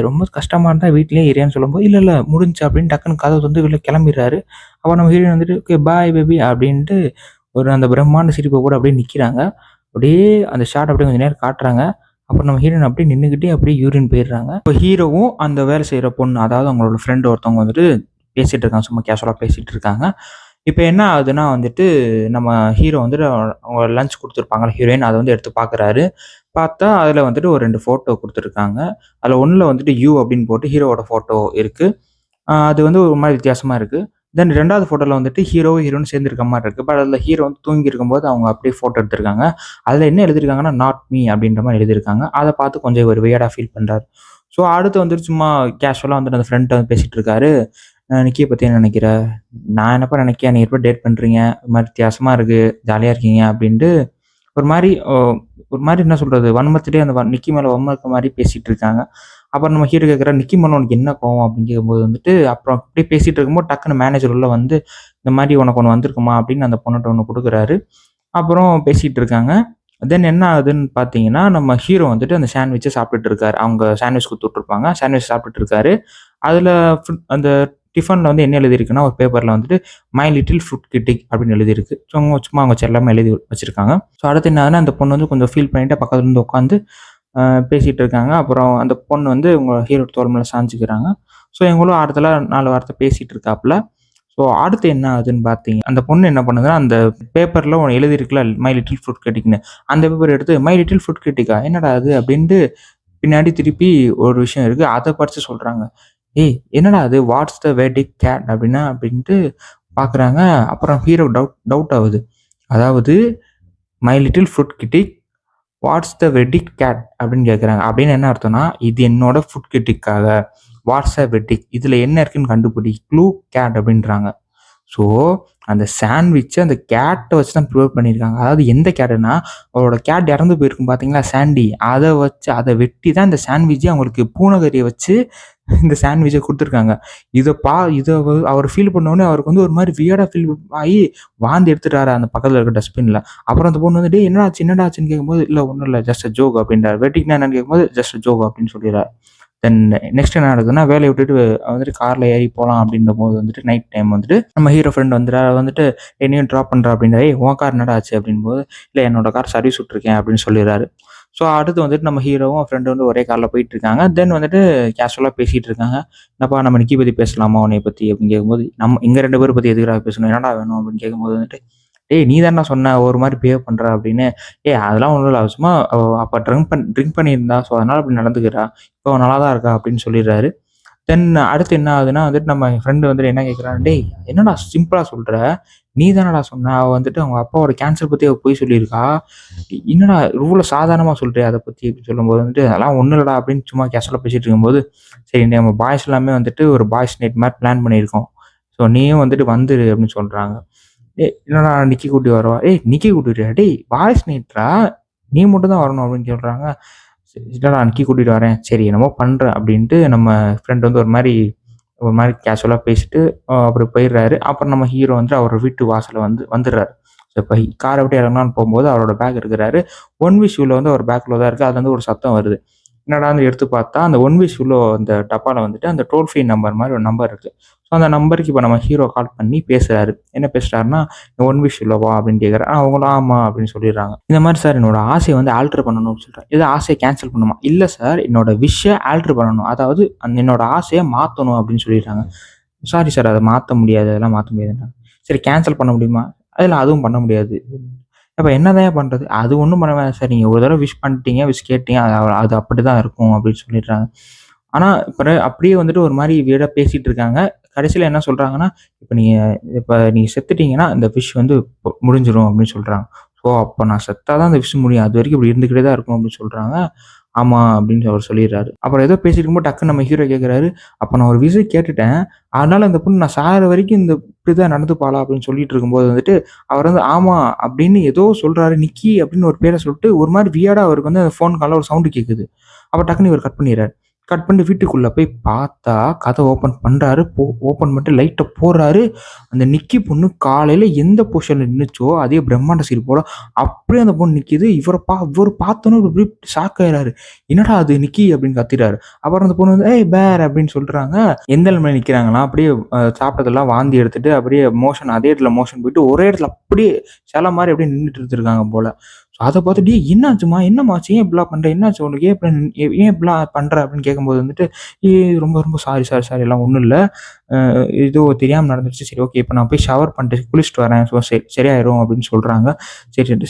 ரொம்ப கஷ்டமா இருந்தா வீட்லயே இருன்னு" சொல்லும்போது, "இல்ல, இல்ல முடிஞ்சுச்சு" அப்படின்னு டக்குன்னு கதவ தொறந்து வெளில கிளம்பிர்றாரு. அப்ப நம்ம ஹீரோயின் வந்துட்டு, "ஓகே பாய் பேபி" அப்படின்ட்டு ஒரு அந்த பிரம்மாண்ட சிரிப்பு கூட அப்படியே நிக்கிறாங்க. அப்படியே அந்த ஷாட் அப்படியே கொஞ்ச நேரம் காட்டுறாங்க. அப்புறம் நம்ம ஹீரோயின் அப்படியே நின்னுக்கிட்டே அப்படியே யூரின் போயிடுறாங்க. இப்போ ஹீரோவும் அந்த வேலை செய்ற பொண்ணு, அதாவது அவங்களோட ஃப்ரெண்ட் ஒருத்தவங்க வந்துட்டு பேசிட்டு இருக்காங்க. சும்மா கேஷுவலா பேசிட்டு இருக்காங்க. இப்ப என்ன ஆகுதுன்னா வந்துட்டு, நம்ம ஹீரோ வந்துட்டு அவங்க லஞ்ச் குடுத்துருப்பாங்கல்ல ஹீரோயின், அத வந்து எடுத்து பார்க்குறாரு. பார்த்தா அதுல வந்துட்டு ஒரு 2 ஃபோட்டோ குடுத்துருக்காங்க. அதுல ஒண்ணுல வந்துட்டு யூ அப்படின்னு போட்டு ஹீரோவோட ஃபோட்டோ இருக்கு. அது வந்து ஒரு மாரி வித்தியாசமா இருக்கு. தென் 2வது ஃபோட்டோல வந்துட்டு ஹீரோவும், ஹீரோயினும் சேர்ந்து இருக்க மாரி இருக்கு. பட் அதுல ஹீரோ வந்து தூங்கி இருக்கும்போது அவங்க அப்படியே ஃபோட்டோ எடுத்திருக்காங்க. அதுல என்ன எழுதியிருக்காங்கன்னா, "நாட் மீ" அப்படின்ற மாரி எழுதியிருக்காங்க. அத பார்த்து கொஞ்சம் இவரு வியர்டா ஃபீல் பண்றாரு. ஸோ அடுத்து வந்துட்டு சும்மா கேஷுவலா வந்துட்டு அந்த ஃப்ரெண்ட்ட வந்து பேசிட்டு இருக்காரு. "நிக்கிய பத்தி என்ன நெனைக்கிற? நான் என்னப்பா நெனைக்க? நீங்க 2 பேரும் டேட் பண்றீங்க. ஒரு மாரி வித்தியாசமா இருக்கு. ஜாலியா இருக்கீங்க" அப்படின்ட்டு ஒரு மாரி ஒரு மாரி என்ன சொல்றது? வன்மத்திலேயே அந்த நிக்கி மேல வன்மம் இருக்க மாரி பேசிட்டு இருக்காங்க. அப்புறம் நம்ம ஹீரோ கேட்குறாரு, "நிக்கி மேல உனக்கு என்ன கோவம்?" அப்படின்னு கேட்கும்போது வந்துட்டு, அப்புறம் அப்படியே பேசிட்டு இருக்கும்போது டக்குனு மேனேஜர் உள்ள வந்து, "இந்த மாரி உனக்கு ஒண்ணு வந்திருக்குமா?" அப்படின்னு அந்த பொண்ணுட்ட ஒண்ணு குடுக்குறாரு. அப்புறம் பேசிட்டு இருக்காங்க. தென் என்ன ஆகுதுன்னு பார்த்தீங்கன்னா, நம்ம ஹீரோ வந்துட்டு அந்த சாண்ட்விச்ச சாப்பிட்டுட்டு இருக்காரு. அவங்க சாண்ட்விச் குடுத்து விட்டுருப்பாங்க. சாண்ட்விச் சாப்பிட்டுட்டு இருக்காரு. அதுல அந்த டிஃபன்ல வந்து என்ன எழுதியிருக்குன்னா, ஒரு பேப்பர்ல வந்துட்டு "மை லிட்டில் ஃப்ரூட் கிட்டிக்" அப்படின்னு எழுதியிருக்கு. சும்மா அவங்க செல்லமா எழுதி வச்சிருக்காங்க. ஸோ அடுத்து என்ன ஆகுதுன்னா, அந்த பொண்ணு வந்து கொஞ்சம் ஃபீல் பண்ணிட்டு பக்கத்துல இருந்து உட்காந்து பேசிட்டு இருக்காங்க. அப்புறம் அந்த பொண்ணு வந்து உங்க ஹீரோ தோள் மேல சாஞ்சுக்கிறாங்க. ஸோ இவங்களும் அடுத்தல 4 வார்த்தை பேசிட்டு இருக்காப்புல. ஸோ அடுத்து என்ன ஆகுதுன்னு பார்த்தீங்க அந்த பொண்ணு என்ன பண்ணுதுன்னா, அந்த பேப்பர்ல ஒண்ணு எழுதியிருக்குல்ல மை லிட்டில் ஃப்ரூட் கிரிட்டிக்ன்னு. அந்த பேப்பர் எடுத்து மை லிட்டில் ஃப்ரூட் கிரிட்டிக்கா? என்னடா அது? அப்படின்ட்டு பின்னாடி திருப்பி ஒரு விஷயம் இருக்கு. அத படிச்சு சொல்றாங்க. "ஏய் என்னடா அது? What's the verdict cat?" அப்படின்னா அப்படின்ட்டு பார்க்குறாங்க. அப்புறம் ஹீரோ டவுட் ஆவுது. அதாவது my little fruit critic what's the verdict cat அப்படின்னு கேட்குறாங்க. அப்படின்னு என்ன அர்த்தம்னா, இது என்னோட ஃபுட் கிரிட்டிக்காக. வாட்ஸ் அ வெர்டிக்ட் இதுல என்ன இருக்குன்னு கண்டுபிடி. க்ளூ கேட் அப்படின்றாங்க. ஸோ அந்த சாண்ட்விட்ச் அந்த கேட்டை வச்சு தான் ப்ரிப்பேர் பண்ணியிருக்காங்க. அதாவது எந்த கேட்டுன்னா, அவரோட கேட் இறந்து போயிருக்கும் பார்த்தீங்களா சாண்டி, அதை வெட்டி தான் இந்த சாண்ட்விட்சே அவங்களுக்கு பூனைக்கறியை வச்சு இந்த சாண்ட்விட்சை கொடுத்துருக்காங்க. இதை அவர் ஃபீல் பண்ணோடனே அவருக்கு வந்து ஒரு மாதிரி வியர்டாக ஃபீல் ஆகி வாந்தி எடுத்துட்டாரு அந்த பக்கத்தில் இருக்க டஸ்ட்பினில். அப்புறம் அந்த பொண்ணு வந்துட்டு என்னடாச்சுன்னு கேட்கும்போது, இல்லை ஒன்றும் இல்லை ஜஸ்ட் அ ஜோக் அப்படின்றார். வெட்டிங்கன்னா என்னன்னு கேட்கும்போது ஜஸ்ட் அ ஜோக் அப்படின்னு சொல்லிடுறாரு. தென் நெக்ஸ்ட் என்ன நடக்குதுன்னா, வேலையை விட்டுட்டு வந்துட்டு காரில் ஏறி போகலாம் அப்படின்ற போது வந்துட்டு நைட் டைம் வந்துட்டு நம்ம ஹீரோ ஃப்ரெண்ட் வந்துட்டு என்னையும் ட்ராப் பண்ணுறா அப்படின்னா, உன் கார் என்னடா ஆச்சு அப்படின்போது, இல்லை என்னோட கார் சர்வீஸ் விட்டுருக்கேன் அப்படின்னு சொல்லிடுறாரு. ஸோ அடுத்து வந்துட்டு நம்ம ஹீரோவும் ஃப்ரெண்டு வந்து ஒரே காரில் போயிட்டு இருக்காங்க. தென் வந்துட்டு கேஷுவலாக பேசிகிட்டு இருக்காங்க. என்னப்பா நம்ம நிக்கி பற்றி பேசலாமா உன்னை பற்றி அப்படின்னு கேட்கும்போது, நம்ம இங்கே 2 பேரை பற்றி எதுக்குடா பேசணும், என்னடா வேணும் அப்படின்னு கேட்கும்போது வந்துட்டு, ஏய் நீ தானே சொன்ன ஒரு மாதிரி பிஹேவ் பண்ணுற அப்படின்னு. அதெல்லாம் ஒன்றும் இல்லை, சும்மா அப்போ ட்ரிங்க் பண்ணியிருந்தா, ஸோ அதனால் அப்படி நடந்துக்கிறா, இப்போ நல்லா தான் இருக்கா அப்படின்னு சொல்லிடுறாரு. தென் அடுத்து என்ன ஆகுதுன்னா வந்துட்டு நம்ம ஃப்ரெண்டு வந்துட்டு என்ன கேட்குறான், டேய் என்னடா சிம்பிளாக சொல்கிற, நீ தானடா சொன்ன அவள் வந்துட்டு அவங்க அப்பாவோட கேன்சர் பற்றி அவள் போய் சொல்லியிருக்கா, என்னடா இவ்வளோ சாதாரணமாக சொல்கிறேன் அதை பற்றி அப்படின்னு சொல்லும்போது வந்துட்டு, அதெல்லாம் ஒன்றும் இல்லடா அப்படின்னு சும்மா கேஷுவலாக பேசிகிட்டு இருக்கும்போது, சரி நம்ம பாய்ஸ் எல்லாமே வந்துட்டு ஒரு பாய்ஸ் நைட் மாதிரி பிளான் பண்ணியிருக்கோம், ஸோ நீயும் வந்துட்டு வந்துரு அப்படின்னு சொல்கிறாங்க. என்னடா நிக்கி கூட்டி வரவா, நிக்கி கூட்டிட்டு டேய் பாய்ஸ் நைட்ரா, நீ மட்டும் தான் வரணும் அப்படின்னு சொல்கிறாங்க. இல்லடா நிக்கி கூட்டிகிட்டு வரேன், சரி என்னமோ பண்ணுறேன் அப்படின்ட்டு நம்ம ஃப்ரெண்ட் வந்து ஒரு மாதிரி கேஷுவலாக பேசிட்டு அப்புறம் போயிடுறாரு. அப்புறம் நம்ம ஹீரோ வந்து அவர் வீட்டு வாசலில் வந்துடுறாரு. ஸோ இப்போ காரை விட்டு இறங்கலான்னு போகும்போது அவரோட பேக் இருக்கிறாரு. ஒன் விஷ் ஷூவில் வந்து அவர் பேக்கில் தான் இருக்குது. அதுல இருந்து ஒரு சத்தம் வருது. என்னடான்னு எடுத்து பார்த்தா அந்த ஒன் விஷ் ஷூவில் அந்த டப்பாவில் வந்துட்டு அந்த டோல் ஃப்ரீ நம்பர் மாதிரி ஒரு நம்பர் இருக்குது. ஸோ அந்த நம்பருக்கு இப்போ நம்ம ஹீரோ கால் பண்ணி பேசுகிறாரு. என்ன பேசுகிறாருன்னா, ஒன் விஷ் ஷூவில் அப்படின்னு கேட்குறாரு. அவங்களும் ஆமாம் அப்படின்னு சொல்லிடுறாங்க. இந்த மாதிரி சார் என்னோட ஆசையை வந்து ஆல்ட்ரு பண்ணணும்னு சொல்கிறேன். இது ஆசையை கேன்சல் பண்ணுமா? இல்லை சார் என்னோட விஷயை ஆல்ட்ரு பண்ணணும், அதாவது என்னோட ஆசையை மாற்றணும் அப்படின்னு சொல்லிடுறாங்க. சாரி சார் அதை மாற்ற முடியாது, அதெல்லாம் மாற்ற முடியாதுன்றாங்க. சரி கேன்சல் பண்ண முடியுமா? அதில் அதுவும் பண்ண முடியாது. அப்போ என்னதான் பண்ணுறது? அது ஒன்றும் பண்ண வேணாம் சார், நீங்கள் ஒரு தடவை விஷ் பண்ணிட்டீங்க, விஷ் கேட்டீங்க, அது அப்படி தான் இருக்கும் அப்படின்னு சொல்லிடுறாங்க. ஆனால் இப்போ அப்படியே வந்துட்டு ஒரு மாதிரி வியர்டாக பேசிகிட்டு இருக்காங்க. கடைசியில் என்ன சொல்கிறாங்கன்னா, இப்போ நீங்கள் செத்துட்டீங்கன்னா இந்த விஷ் வந்து முடிஞ்சிடும் அப்படின்னு சொல்கிறாங்க. ஸோ அப்போ நான் செத்தாதான் அந்த விஷ் முடியும், அது வரைக்கும் இப்படி இருந்துக்கிட்டே தான் இருக்கும் அப்படின்னு சொல்கிறாங்க. ஆமாம் அப்படின்னு அவர் சொல்லிடுறாரு. அப்புறம் ஏதோ பேசிட்டு இருக்கும்போது டக்குன்னு நம்ம ஹீரோ கேட்குறாரு, அப்போ நான் ஒரு விஷயம் கேட்டுட்டேன், அதனால அந்த பொண்ணு நான் சாகிற வரைக்கும் இப்படிதான் நடந்துப்பாளா அப்படின்னு சொல்லிட்டு இருக்கும்போது வந்துட்டு அவர் வந்து ஆமாம் அப்படின்னு ஏதோ சொல்கிறாரு. நிக்கி அப்படின்னு ஒரு பேரை சொல்லிட்டு ஒரு மாதிரி வியர்டாக அவருக்கு வந்து அந்த ஃபோன் காலில் ஒரு சவுண்டு கேட்குது. அப்போ டக்குன்னு இவர் கட் பண்ணிடுறாரு. கட் பண்ணிட்டு வீட்டுக்குள்ளே போய் பார்த்தா கதை ஓப்பன் பண்ணுறாரு. ஓப்பன் பண்ணிட்டு லைட்டை போடுறாரு. அந்த நிக்கி பொண்ணு காலையில் எந்த பொசிஷனில் நின்றுச்சோ அதே பிரம்மாண்ட சீர் போல அப்படியே அந்த பொண்ணு நிற்கிது. இவர் பார்த்தோன்னே இப்படி ஷாக் ஆயிடுறாரு. என்னடா அது நிக்கி அப்படின்னு கத்திறாரு. அப்புறம் அந்த பொண்ணு வந்து பேர் அப்படின்னு சொல்கிறாங்க. எந்த நிலைமையில நிற்கிறாங்கன்னா, அப்படியே சாப்பிட்டதெல்லாம் வாந்தி எடுத்துட்டு அப்படியே மோஷன் அதே இடத்துல மோஷன் போயிட்டு ஒரே இடத்துல அப்படியே சில மாதிரி அப்படியே நின்றுட்டு இருந்திருக்காங்க போல. ஸோ அதை பார்த்துட்டு என்னாச்சுமா, என்னமாச்சு, ஏன் இப்படிலாம் பண்ணுற, என்னாச்சு உனக்கு, ஏன் இப்படிலாம் பண்ணுற அப்படின்னு கேட்கும்போது வந்துட்டு, ரொம்ப ரொம்ப சாரி எல்லாம் ஒன்றும் இல்லை, ஏதோ தெரியாமல் நடந்துருச்சு, சரி ஓகே இப்போ நான் போய் ஷவர் பண்ணிட்டு குளிச்சுட்டு வரேன், ஸோ சரியாயிரும் அப்படின்னு சொல்கிறாங்க.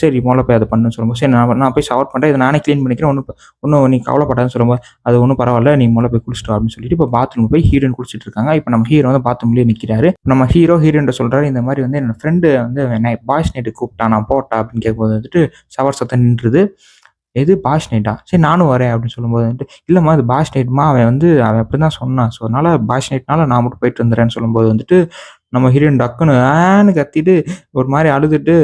சரி முதல்ல போய் அதை பண்ணுன்னு சொல்லும்போது, சரி நான் போய் ஷவர் பண்ணுறேன், இதை நானே க்ளீன் பண்ணிக்கிறேன், ஒன்றும் நீ கவலைப்படாதுன்னு சொல்லும்போது, அது ஒன்றும் பரவாயில்ல, நீ முதல்ல போய் குளிச்சுட்டு அப்படின்னு சொல்லிட்டு இப்போ பாத்ரூம் போய் ஹீரோயின் குளிச்சுட்டு இருக்காங்க. இப்போ நம்ம ஹீரோ வந்து பாத்ரூம்லேயே நிற்கிறாரு. நம்ம ஹீரோயின் சொல்கிறாரு, இந்த மாதிரி வந்து என்னோட ஃப்ரெண்டு வந்து பாய்ஸ் நைட்டு கூப்பிட்டா, நான் போட்டா அப்படின்னு கேட்கும்போது வந்துட்டு ஷவர் சத்தம் நின்றுது. எது பாய்ஸ் நைட்டா, சரி நானும் வரேன் அப்படின்னு சொல்லும்போது வந்துட்டு, இல்லைம்மா அது பாய்ஸ் நைட்மா, அவன் அப்படி தான் சொன்னான், ஸோ அதனால் பாய்ஸ் நைட்னால நான் மட்டும் போயிட்டு வந்துடுறேன்னு சொல்லும்போது வந்துட்டு நம்ம ஹீரோயின் டக்குன்னு ஆன்னு கத்திட்டு ஒரு மாதிரி அழுதுட்டு,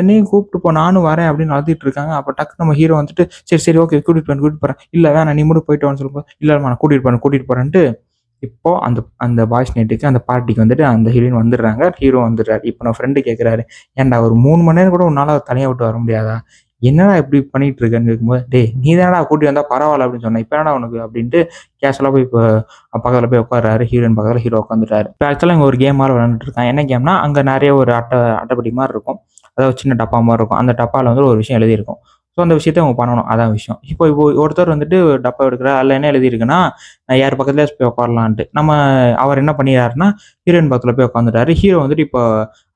என்னையும் கூப்பிட்டு போ நானும் வரேன் அப்படின்னு அழுதுட்டு இருக்காங்க. அப்போ டக்குன்னு நம்ம ஹீரோ வந்துட்டு, சரி ஓகே கூட்டிகிட்டு போகிறேன், இல்லை வேணாம் நீ மட்டும் போயிட்டு வான்னு சொல்லும்போது, இல்லைம்மா நான் கூட்டிகிட்டு போகிறேன்ட்டு இப்போ அந்த பாய்ஸ் நைட்டுக்கு அந்த பார்ட்டிக்கு வந்துட்டு அந்த ஹீரோயின் வந்துடுறாங்க. ஹீரோ வந்துடுறாரு. இப்போ நான் ஃப்ரெண்டு கேட்குறாரு, ஏன்டா ஒரு 3 மணி நேரம் கூட உன்னால் தனியாக விட்டு வர முடியாதா, என்னடா இப்படி பண்ணிட்டு இருக்கேன்னு கேட்கும்போது, டேய் நீ தானடா கூட்டி வந்தால் பரவாயில்ல அப்படின்னு சொன்னேன், இப்போ என்னடா உனக்கு அப்படின்ட்டு கேஷுவலாக போய் இப்போ பக்கத்தில் போய் உட்கார்றாரு. ஹீரோயின் பக்கத்தில் ஹீரோ உட்காந்துட்டாரு. இப்போ ஆக்சுவலாக இங்கே ஒரு கேம் மாதிரி விளையாண்டுட்டு இருக்கான். என்ன கேம்னா, அங்கே நிறைய ஒரு அட்டைப்படி மாதிரி இருக்கும், அதாவது சின்ன டப்பா மாதிரி இருக்கும். அந்த டப்பாவில் வந்து ஒரு விஷயம் எழுதியிருக்கும். ஸோ அந்த விஷயத்த அவங்க பண்ணணும், அதான் விஷயம். இப்போ ஒருத்தர் வந்துட்டு டப்பா எடுக்கிறார், அதில் என்ன எழுதியிருக்குன்னா, யார் பக்கத்துலேயே போய் உட்காரலான்ட்டு. அவர் என்ன பண்ணிடுறாருன்னா, ஹீரோயின் பக்கத்தில் போய் உட்காந்துட்டாரு. ஹீரோ வந்துட்டு இப்போ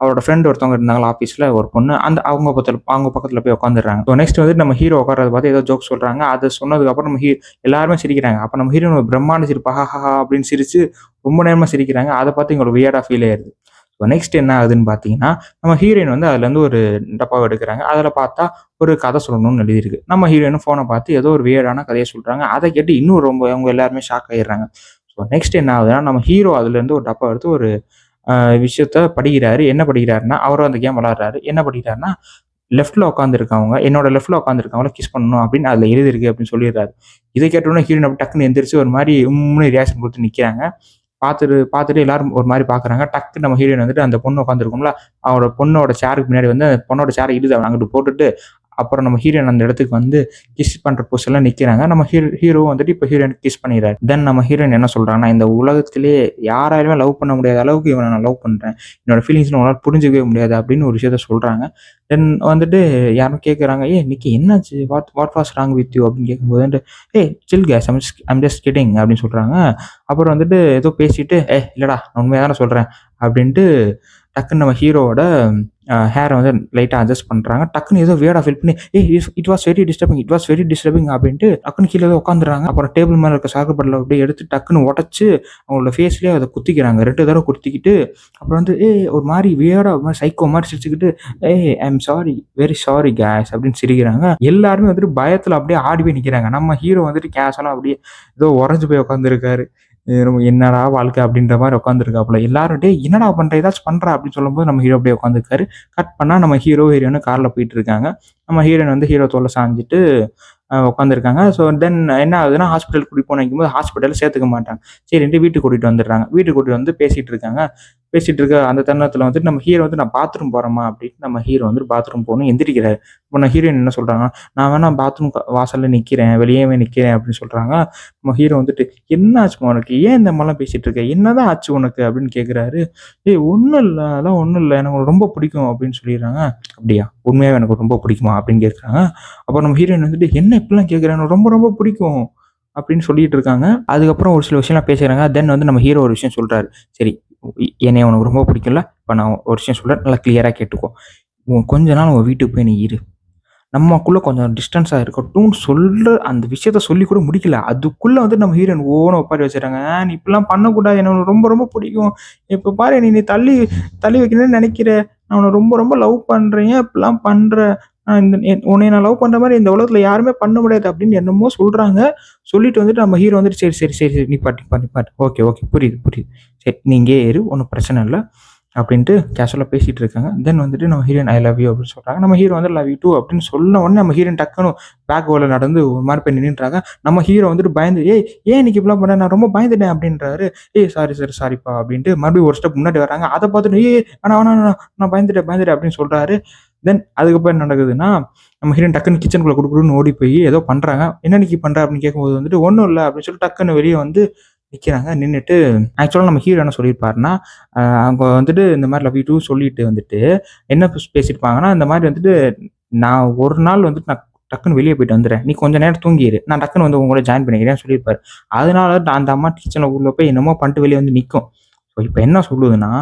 அவரோட ஃப்ரெண்ட் ஒருத்தவங்க இருந்தாங்களா ஆஃபீஸில் ஒரு பொண்ணு, அவங்க பக்கத்தில் போய் உட்காந்துடுறாங்க. ஸோ நெக்ஸ்ட் வந்துட்டு நம்ம ஹீரோ உட்காரத பார்த்து ஏதோ ஜோக் சொல்கிறாங்க. அது சொன்னதுக்கப்புறம் நம்ம எல்லாருமே சிரிக்கிறாங்க. அப்போ நம்ம ஹீரோயின் பிரம்மாண்ட சிரிப்பு, ஹஹா அப்படின்னு சிரிச்சு ரொம்ப நேரமாக சிரிக்கிறாங்க. அதை பார்த்து எங்களுக்கு வியர்டாக ஃபீல் ஆயிடுது. ஸோ நெக்ஸ்ட் என்ன ஆகுதுன்னு பார்த்தீங்கன்னா, நம்ம ஹீரோயின் வந்து அதுலேருந்து ஒரு டப்பாவை எடுக்கிறாங்க. அதில் பார்த்தா ஒரு கதை சொல்லணும்னு எழுதியிருக்கு. நம்ம ஹீரோயின் ஃபோனை பார்த்து ஏதோ ஒரு வியர்டான கதையை சொல்கிறாங்க. அதை கேட்டு இன்னும் ரொம்ப அவங்க எல்லாருமே ஷாக் ஆகிடுறாங்க. ஸோ நெக்ஸ்ட் என்ன ஆகுதுன்னா, நம்ம ஹீரோ அதுலேருந்து ஒரு டப்பா எடுத்து ஒரு விஷயத்த படிக்கிறாரு. என்ன படிக்கிறாருன்னா, அவரும் அந்த கேம் விளையாடுறாரு. என்ன படிக்கிறாருன்னா, லெஃப்ட்ல உட்காந்துருக்கவங்க என்னோட லெஃப்ட்ல உட்காந்துருக்கவங்கள கிஸ் பண்ணணும் அப்படின்னு அதில எழுதியிருக்கு அப்படின்னு சொல்லிடுறாரு. இதை கேட்டோனே ஹீரோயின் அப்படி டக்குன்னு எந்திரிச்சு ஒரு மாரி உம்முன்னு ரியாக்ஷன் குடுத்து நிக்கிறாங்க. பார்த்துட்டு எல்லாரும் ஒரு மாரி பார்க்குறாங்க. டக்குன்னு நம்ம ஹீரோயின் வந்துட்டு அந்த பொண்ணு உட்காந்துருக்கும்ல, அவரோட பொண்ணோட சேருக்கு பின்னாடி வந்து அந்த பொண்ணோட சேர இழுத்து அங்கிட்டு போட்டுட்டு அப்புறம் நம்ம ஹீரோயின் அந்த இடத்துக்கு வந்து கிஸ் பண்ற பொசிஷன்ல நிக்கிறாங்க. நம்ம ஹீரோவும் வந்துட்டு இப்ப ஹீரோயினுக்கு கிஸ் பண்ணிடுறாரு. தென் நம்ம ஹீரோயின் என்ன சொல்றாங்கன்னா, இந்த உலகத்திலேயே யாராலுமே லவ் பண்ண முடியாத அளவுக்கு இவன நான் லவ் பண்றேன். என்னோட ஃபீலிங்ஸ்ல உங்களால புரிஞ்சுக்கவே முடியாது அப்படின்னு ஒரு விஷயத்த சொல்றாங்க. தென் வந்துட்டு யாரும் கேட்கறாங்க, "ஏய் நிக்கி என்னாச்சு? What what was wrong with you?" அப்படின்னு கேட்கும்போது வந்துட்டு, "ஏய் சில் கேஸ் ஐம் ஜஸ்ட் கிட்டிங்" அப்படின்னு சொல்றாங்க. அப்புறம் வந்துட்டு ஏதோ பேசிட்டு, இல்லடா நான் உண்மையா தானே சொல்றேன்" அப்படின்ட்டு டக்குன்னு நம்ம ஹீரோவோட ஹேரை வந்து லைட்டாக அட்ஜஸ்ட் பண்ணுறாங்க. டக்குன்னு ஏதோ வியர்டா ஃபீல் பண்ணி, இட் வாஸ் வெரி டிஸ்டர்பிங் அப்படின்ட்டு டக்குன்னு கீழே ஏதோ உட்காந்துறாங்க. அப்புறம் டேபிள் மேலே இருக்க சாக்கு பாட்டில அப்படியே எடுத்து டக்குன்னு உடச்சு அவங்களோட ஃபேஸ்லேயே அதை குத்திக்கிறாங்க. 2 தடவை குத்திக்கிட்டு அப்புறம் வந்து ஒரு மாதிரி வியர்டா ஒரு மாதிரி சைக்கோ மாதிரி சிரிச்சுக்கிட்டு, I am sorry very sorry guys அப்படின்னு சிரிக்கிறாங்க. எல்லாருமே வந்துட்டு பயத்தில் அப்படியே ஆடி போய் நிற்கிறாங்க. நம்ம ஹீரோ வந்துட்டு கேஷுவலாக அப்படியே ஏதோ உறைஞ்சு போய் உட்காந்துருக்காரு. என்னடா வாழ்க்கை அப்படின்ற மாதிரி உட்காந்துருக்காப்புல. எல்லாரும் டேய் என்னடா பண்ற ஏதாச்சும் பண்றா அப்படின்னு சொல்லும்போது நம்ம ஹீரோ அப்படியே உட்காந்துருக்காரு. கட் பண்ணா நம்ம ஹீரோயின் கார்ல போயிட்டு இருக்காங்க. நம்ம ஹீரோயின் வந்து ஹீரோ தோள்ல சாஞ்சிட்டு உட்காந்துருக்காங்க. ஸோ தென் என்ன ஆகுதுன்னா, ஹாஸ்பிட்டல் கூட்டிட்டு போன்னு வைக்கும்போது ஹாஸ்பிட்டல்ல சேர்த்துக்க மாட்டாங்க. சரின்ட்டு வீட்டுக்கு கூட்டிட்டு வந்துடுறாங்க. வீட்டுக்கு கூட்டிட்டு வந்து பேசிட்டு இருக்காங்க. பேசிட்டு இருக்க அந்த தருணத்துல வந்துட்டு நம்ம ஹீரோ வந்து நான் பாத்ரூம் போறேம்மா அப்படின்னு நம்ம ஹீரோ வந்து பாத்ரூம் போகணும் எந்திரிக்கிறாரு. இப்போ நான் ஹீரோயின் என்ன சொல்றாங்க, நான் வேணா பாத்ரூம் வாசல்ல நிக்கிறேன், வெளியவே நிக்கிறேன் அப்படின்னு சொல்றாங்க. நம்ம ஹீரோ வந்துட்டு, என்ன ஆச்சுமா உனக்கு? ஏன் இந்த மாதிரிலாம் பேசிட்டு இருக்க? என்னதான் ஆச்சு உனக்கு அப்படின்னு கேட்குறாரு. ஒன்றும் இல்லை, அதெல்லாம் ஒன்றும் இல்லை, எனக்கு உன்னை ரொம்ப பிடிக்கும் அப்படின்னு சொல்லிடுறாங்க. அப்படியா, உண்மையாவே எனக்கு ரொம்ப பிடிக்குமா அப்படின்னு கேட்குறாங்க. அப்போ நம்ம ஹீரோயின் வந்துட்டு, என்ன இப்படிலாம் கேட்குறேன், எனக்கு ரொம்ப ரொம்ப பிடிக்கும் அப்படின்னு சொல்லிட்டு இருக்காங்க. அதுக்கப்புறம் ஒரு சில விஷயம்லாம் பேசுறாங்க. தென் வந்து நம்ம ஹீரோ ஒரு விஷயம் சொல்றாரு. சரி, என்னைய உனக்கு ரொம்ப பிடிக்கும்ல, இப்போ நான் ஒரு விஷயம் சொல்றேன், நல்லா கிளியரா கேட்டுக்கோ. கொஞ்ச நாள் உன் வீட்டுக்கு போய் நீ இரு. நமக்குள்ள கொஞ்சம் டிஸ்டன்ஸா இருக்கட்டும்னு சொல்ற அந்த விஷயத்த சொல்லி கூட முடிக்கல. அதுக்குள்ள வந்து நம்ம ஹீரோயின் ஓன்னு ஒப்பாரி வச்சுறாங்க. நீ இப்படிலாம் பண்ணக்கூடாது. எனக்கு உன்ன ரொம்ப ரொம்ப பிடிக்கும். இப்ப பாரு நீ தள்ளி தள்ளி வைக்கணும்னு நினைக்கிற. நான் உன்ன ரொம்ப ரொம்ப லவ் பண்றேன். ஏன் இப்படிலாம் பண்ற? இந்த உன்னைய நான் லவ் பண்ற மாரி இந்த உலகத்துல யாருமே பண்ண முடியாது அப்படின்னு என்னமோ சொல்றாங்க. சொல்லிட்டு வந்துட்டு நம்ம ஹீரோ வந்துட்டு சரி, சரி, சரி, சரி நிப்பாட்டு. Okay, okay. புரியுது, புரியுது. சரி நீ இங்கேயே இரு. ஒண்ணும் பிரச்சனை இல்ல. அப்படின்ட்டு கேஷுவலா பேசிட்டு இருக்காங்க. தென் வந்துட்டு நம்ம ஹீரோயின் ஐ லவ் யூ அப்படின்னு சொல்றாங்க. நம்ம ஹீரோ வந்து லவ் யூ டூ அப்படின்னு சொன்ன உடனே நம்ம ஹீரோயின் டக்குனு பேக் வால்ல நடந்து ஒரு மாதிரி போய் நின்னுட்றாங்க. நம்ம ஹீரோ வந்துட்டு பயந்து, ஏன் இன்னைக்கு இப்படிலாம் பண்ண? நான் ரொம்ப பயந்துட்டேன் அப்படின்றாரு. சாரிப்பா அப்படின்ட்டு மறுபடியும் ஒரு ஸ்டெப் முன்னாடி வராங்க. அதை பார்த்துட்டு வேணாம் நான் பயந்துட்டேன் அப்படின்னு சொல்றாரு. தென் அதுக்கப்புறம் என்ன நடக்குதுன்னா, நம்ம ஹீரோயின் டக்குன்னு கிச்சனுக்குள்ள குடுகுடுன்னு ஓடி போய் ஏதோ பண்றாங்க. என்ன நிக்கி பண்ற அப்படின்னு கேட்கும்போது வந்துட்டு ஒண்ணும் இல்ல அப்படின்னு சொல்லிட்டு டக்குன்னு வெளிய வந்து நிக்கிறாங்க. நின்னுட்டு ஆக்சுவலா நம்ம ஹீரோ என்ன சொல்லியிருப்பாருன்னா, அவங்க வந்துட்டு இந்த மாரி லவ் யூ டூ சொல்லிட்டு வந்துட்டு என்ன பேசியிருப்பாங்கன்னா, இந்த மாரி வந்துட்டு நான் ஒரு நாள் வந்துட்டு நான் டக்குன்னு வெளிய போயிட்டு வந்துர்றேன். நீ கொஞ்ச நேரம் தூங்கிரு. நான் டக்குன்னு வந்து உங்க கூட ஜாயின் பண்ணிக்கிறேன்னு சொல்லியிருப்பாரு. அதனால அந்த அம்மா கிச்சன்ல உள்ள போய் என்னமோ பண்ணிட்டு வெளிய வந்து நிக்கும். ஸோ இப்ப என்ன சொல்லுதுன்னா,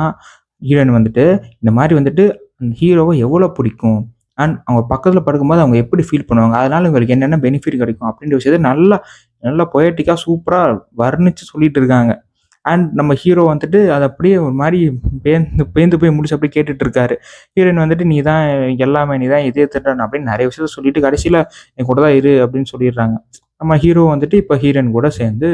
ஹீரோயின் வந்துட்டு இந்த மாரி வந்துட்டு அந்த ஹீரோவ எவ்வளோ பிடிக்கும். அண்ட் அவங்க பக்கத்துல படுக்கும்போது அவங்க எப்படி ஃபீல் பண்ணுவாங்க. அதனால இவங்களுக்கு என்னென்ன பெனிஃபிட் கிடைக்கும் அப்படின்ற விஷயத்த நல்லா நல்லா பொயட்டிக்கா சூப்பரா வர்ணிச்சு சொல்லிட்டு இருக்காங்க. அண்ட் நம்ம ஹீரோ வந்துட்டு அத அப்படியே ஒரு மாரி பேந்து போய் முடிச்சு அப்படியே கேட்டுட்டு இருக்காரு. ஹீரோயின் வந்துட்டு, "நீ தான் எல்லாமே, நீ தான் இதயத்துடன்" அப்படின்னு நெறைய விஷயத்த சொல்லிட்டு கடைசியில என் கூட தான் இரு அப்படின்னு சொல்லிடுறாங்க. நம்ம ஹீரோ வந்துட்டு இப்ப ஹீரோயின் கூட சேர்ந்து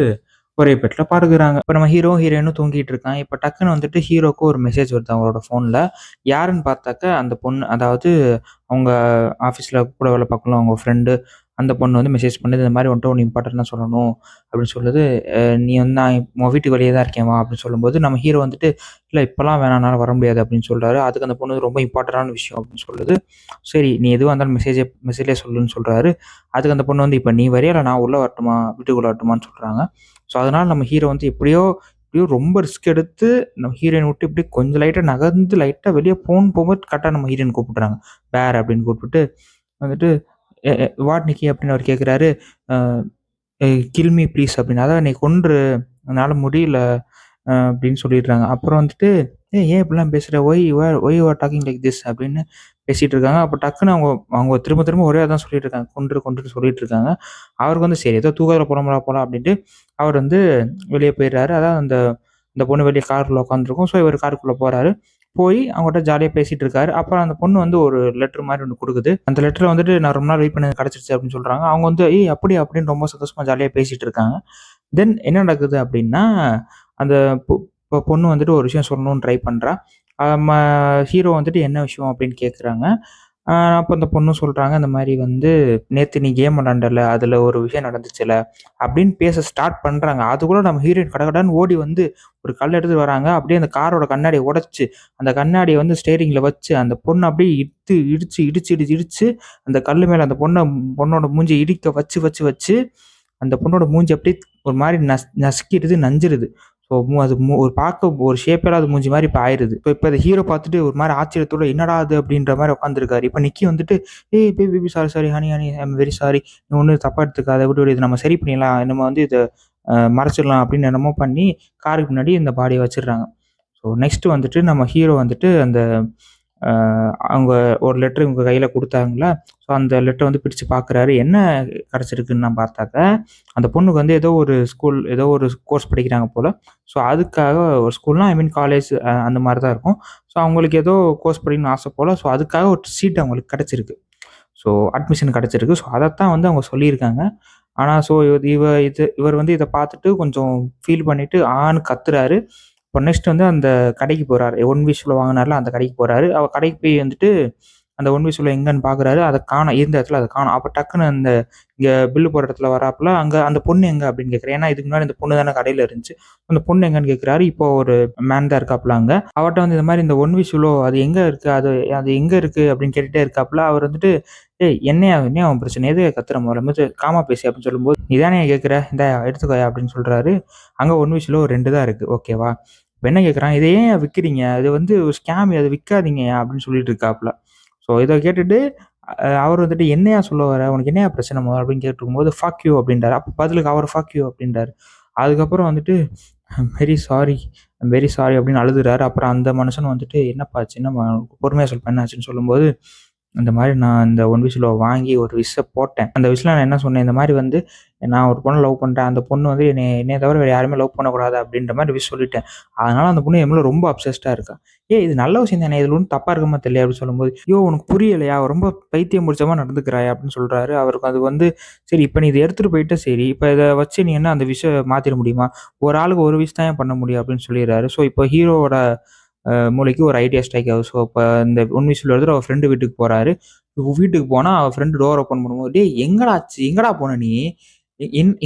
ஒரே பெட்ல படுக்குறாங்க. இப்ப நம்ம ஹீரோயினும் தூங்கிட்டு இருக்கான். இப்ப டக்குனு வந்துட்டு ஹீரோக்கு ஒரு மெசேஜ் வருது அவரோட ஃபோன்ல. யாருன்னு பார்த்தாக்க அந்த பொண்ணு, அதாவது அவங்க ஆஃபீஸ்ல கூட வேலை பார்க்கலாம் அவங்க ஃப்ரெண்டு. அந்த பொண்ணு வந்து மெசேஜ் பண்ணுது, "இந்த மாரி உன்ட்ட ஒண்ணு இம்பார்ட்டன்ட்டா சொல்லணும்" அப்படின்னு சொல்லுது. "நீ வந்து நான் உன் வீட்டுக்கு வெளிய தான் இருக்கேன் வா" அப்படின்னு சொல்லும்போது, நம்ம ஹீரோ வந்துட்டு, "இல்ல இப்பலாம் வேணாம் என்னால வர முடியாது" அப்படின்னு சொல்றாரு. அதுக்கு அந்த பொண்ணு ரொம்ப இம்பார்ட்டன்ட்டான விஷயம் அப்படின்னு சொல்லுது. "சரி நீ எதுவா இருந்தாலும் மெசேஜ்லயே சொல்லுன்னு" சொல்றாரு. அதுக்கு அந்த பொண்ணு வந்து, "இப்ப நீ வரியா இல்ல நான் உள்ள வரட்டுமா? வீட்டுக்குள்ள வரட்டுமான்னு" சொல்றாங்க. ஸோ, அதனால நம்ம ஹீரோ வந்து எப்படியோ எப்படியோ ரொம்ப ரிஸ்க் எடுத்து நம்ம ஹீரோயின விட்டு இப்படி கொஞ்சம் லைட்டா நகர்ந்து லைட்டா வெளிய போகும்போது கரெக்ட்டா நம்ம ஹீரோயின் கூப்பிடுறாங்க. "வேர்" அப்படின்னு கூப்பிட்டுட்டு வந்துட்டு, "எ எ வாட் நிக்கி" அப்படின்னு அவர் கேட்குறாரு. அ "கில் மீ ப்ளீஸ்" அப்படின்னு. "அதான் என்னைய கொன்று என்னால முடியல" அப்படின்னு சொல்லிடுறாங்க. அப்புறம் வந்துட்டு, ஏன் இப்படிலாம் பேசுற? Why you are talking like this" அப்படின்னு பேசிட்டு இருக்காங்க. அப்ப டக்குனு அவங்க அவங்க திரும்ப திரும்ப ஒரே அதான் சொல்லிட்டு இருக்காங்க. கொன்றுன்னு சொல்லிட்டு இருக்காங்க. அவருக்கு வந்து சரி ஏதோ தூக்கத்துல புலம்புறா போல அப்படின்ட்டு அவர் வந்து வெளிய போயிடுறாரு. அதான் அந்த இந்த பொண்ணு வெளிய காருக்குள்ள உட்காந்துருக்கும். ஸோ இவரு காருக்குள்ள போறாரு. போய் அவங்கட்ட ஜாலியா பேசிட்டு இருக்காரு. அப்புறம் அந்த பொண்ணு வந்து ஒரு லெட்டர் மாரி ஒண்ணு குடுக்குது. அந்த லெட்டர்ல வந்துட்டு நான் ரொம்ப நாள் வெயிட் பண்ணது கிடைச்சிருச்சு அப்படின்னு சொல்றாங்க. அவங்க வந்து அப்படியா? அப்படின்னு ரொம்ப சந்தோஷமா ஜாலியா பேசிட்டு இருக்காங்க. தென் என்ன நடக்குது அப்படின்னா, அந்த இப்போ பொண்ணு வந்துட்டு ஒரு விஷயம் சொல்லணும்னு ட்ரை பண்ணுறா. ஹீரோ வந்துட்டு என்ன விஷயம் அப்படின்னு கேட்குறாங்க. அப்போ அந்த பொண்ணும் சொல்கிறாங்க, இந்த மாதிரி வந்து நேற்று நீ கேம் விளாண்டல, அதில் ஒரு விஷயம் நடந்துச்சுல அப்படின்னு பேச ஸ்டார்ட் பண்ணுறாங்க. அதுக்குள்ள நம்ம ஹீரோயின் கடகடன்னு ஓடி வந்து ஒரு கல் எடுத்துட்டு வராங்க. அப்படியே அந்த காரோட கண்ணாடியை உடைச்சு, அந்த கண்ணாடியை வந்து ஸ்டேரிங்கில் வச்சு அந்த பொண்ணை அப்படியே இடிச்சு அந்த கல் மேலே அந்த பொண்ணோட மூஞ்சி இடிக்க வச்சு வச்சு வச்சு அந்த பொண்ணோட மூஞ்சி அப்படியே ஒரு மாதிரி நசுக்கிடுது, நஞ்சிருது. ஸோ அது ஒரு பார்க்க ஒரு ஷேப்பே இல்லாத மூஞ்சி மாதிரி இப்போ ஆயிருது. இப்போ இந்த ஹீரோ பார்த்துட்டு ஒரு மாதிரி ஆச்சரியத்தோட என்னடா அது அப்படின்ற மாதிரி உட்காந்துருக்காரு. இப்போ நிக்கி வந்துட்டு ஏய் baby sorry sorry honey honey I am very sorry, நீ ஒன்றும் தப்பாக எடுத்துக்காத, விடு இது நம்ம சரி பண்ணிடலாம், நம்ம வந்து இதை மறைச்சிடலாம் அப்படின்னு என்னமோ பண்ணி காருக்கு முன்னாடி இந்த பாடியை வச்சிடுறாங்க. ஸோ நெக்ஸ்ட் வந்துட்டு நம்ம ஹீரோ வந்துட்டு அந்த அவங்க ஒரு லெட்டர் இவங்க கையில் கொடுத்தாங்களா, ஸோ அந்த லெட்டர் வந்து பிரித்து பார்க்குறாரு. என்ன கிடச்சிருக்குன்னு நான் பார்த்தாக்க, அந்த பொண்ணுக்கு வந்து ஏதோ ஒரு கோர்ஸ் படிக்கிறாங்க போல். ஸோ அதுக்காக ஒரு ஸ்கூல்னால் ஐ மீன் காலேஜ் அந்த மாதிரி தான் இருக்கும். ஸோ அவங்களுக்கு ஏதோ கோர்ஸ் படிக்கணும்னு ஆசை போல். ஸோ அதுக்காக ஒரு சீட் அவங்களுக்கு கிடச்சிருக்கு. ஸோ அட்மிஷன் கிடச்சிருக்கு. ஸோ அதைத்தான் வந்து அவங்க சொல்லியிருக்காங்க. ஆனால் ஸோ இவர் வந்து இதை பார்த்துட்டு கொஞ்சம் ஃபீல் பண்ணிவிட்டு ஆன்னு கத்துறாரு. இப்போ நெக்ஸ்ட் வந்து அந்த கடைக்கு போகிறாரு. ஒன் விஷுவல் வாங்கினார்ல அந்த கடைக்கு போகிறாரு. அவர் கடைக்கு போய் வந்துட்டு அந்த ஒன் விஷுவல் எங்கன்னு பார்க்குறாரு. அதை காணோம், இருந்த இடத்துல அதை காணோம். அப்போ டக்குன்னு அந்த இங்கே பில்லு போடுற இடத்துல வராப்புல அங்கே அந்த பொண்ணு எங்கே அப்படின்னு கேட்குறேன். ஏன்னா இதுக்கு முன்னாடி இந்த பொண்ணு தானே கடையில் இருந்துச்சு. அந்த பொண்ணு எங்கன்னு கேட்குறாரு. இப்போ ஒரு மேன் தான் இருக்காப்புல அங்கே. அவர்கிட்ட வந்து இந்த மாதிரி இந்த ஒன் விஷுவலோ அது எங்கே இருக்குது, அது எங்கே இருக்குது அப்படின்னு கேட்டுகிட்டே இருக்காப்புல. அவர் வந்துட்டு ஏய் என்னையா அவன் பிரச்சனை, எது கத்துற முதல்ல காமா பேசி அப்படின்னு சொல்லும்போது இதானே கேட்குற, இந்த எடுத்துக்கோயா அப்படின்னு சொல்கிறாரு. அங்கே ஒன் விஷுவலோ 2 தான் இருக்குது, ஓகேவா. இப்போ என்ன கேட்குறான், இதை ஏன் விற்கிறீங்க, அது வந்து ஒரு ஸ்கேம், அதை விற்காதீங்க அப்படின்னு சொல்லிட்டு இருக்காப்புல. ஸோ இதை கேட்டுட்டு அவர் வந்துட்டு என்னையா சொல்ல வர, உனக்கு என்னையா பிரச்சனை முதல் அப்படின்னு கேட்டுருக்கும்போது ஃபக் யூ அப்படின்றாரு. அப்போ பதிலுக்கு அவர் ஃபக் யூ அப்படின்றாரு. அதுக்கப்புறம் வந்துட்டு வெரி சாரி வெரி சாரி அப்படின்னு அழுதுறாரு. அப்புறம் அந்த மனுஷன் வந்துட்டு என்னப்பா ஆச்சு, என்ன பொறுமையாக சொல்ல என்னாச்சுன்னு சொல்லும்போது, இந்த மாதிரி நான் இந்த ஒன் விஷுவலை வாங்கி ஒரு விஷை போட்டேன். அந்த விஷயம் நான் என்ன சொன்னேன், இந்த மாதிரி வந்து நான் ஒரு பொண்ணை லவ் பண்ணுறேன், அந்த பொண்ணு வந்து என்னைய தவிர வேறு யாருமே லவ் பண்ணக்கூடாது அப்படின்ற மாதிரி விஷ் சொல்லிட்டேன். அதனால அந்த பொண்ணு என் மேலே ரொம்ப அப்சஸ்டாக இருக்கா. இது நல்ல விஷயம் தானே, இதில் ஒன்றும் தப்பாக இருக்கமா தெரியல அப்படின்னு சொல்லும்போது, உனக்கு புரியலையா, ரொம்ப பைத்தியம் முடிச்சமா நடந்துக்கிறாயா அப்படின்னு சொல்கிறாரு. அவருக்கு அது வந்து சரி இப்போ நீ இதை எடுத்துகிட்டு போயிட்டு சரி இப்போ இதை வச்சு நீ என்ன அந்த விஷயம் மாற்றிட முடியுமா, ஒரு ஆளுக்கு ஒரு விஷயம் தான் பண்ண முடியும் அப்படின்னு சொல்லிடுறாரு. ஸோ இப்போ ஹீரோவோட மூளைக்கு ஒரு ஐடியா ஸ்ட்ரைக் ஆகுது. ஸோ இப்போ இந்த உண்மை சொல்ல எடுத்துட்டு அவர் ஃப்ரெண்டு வீட்டுக்கு போகிறாரு. வீட்டுக்கு போனால் அவர் ஃப்ரெண்டு டோர் ஓப்பன் பண்ணும்போது, டேய் எங்கடா ஆச்சு, எங்கடா போன நீ,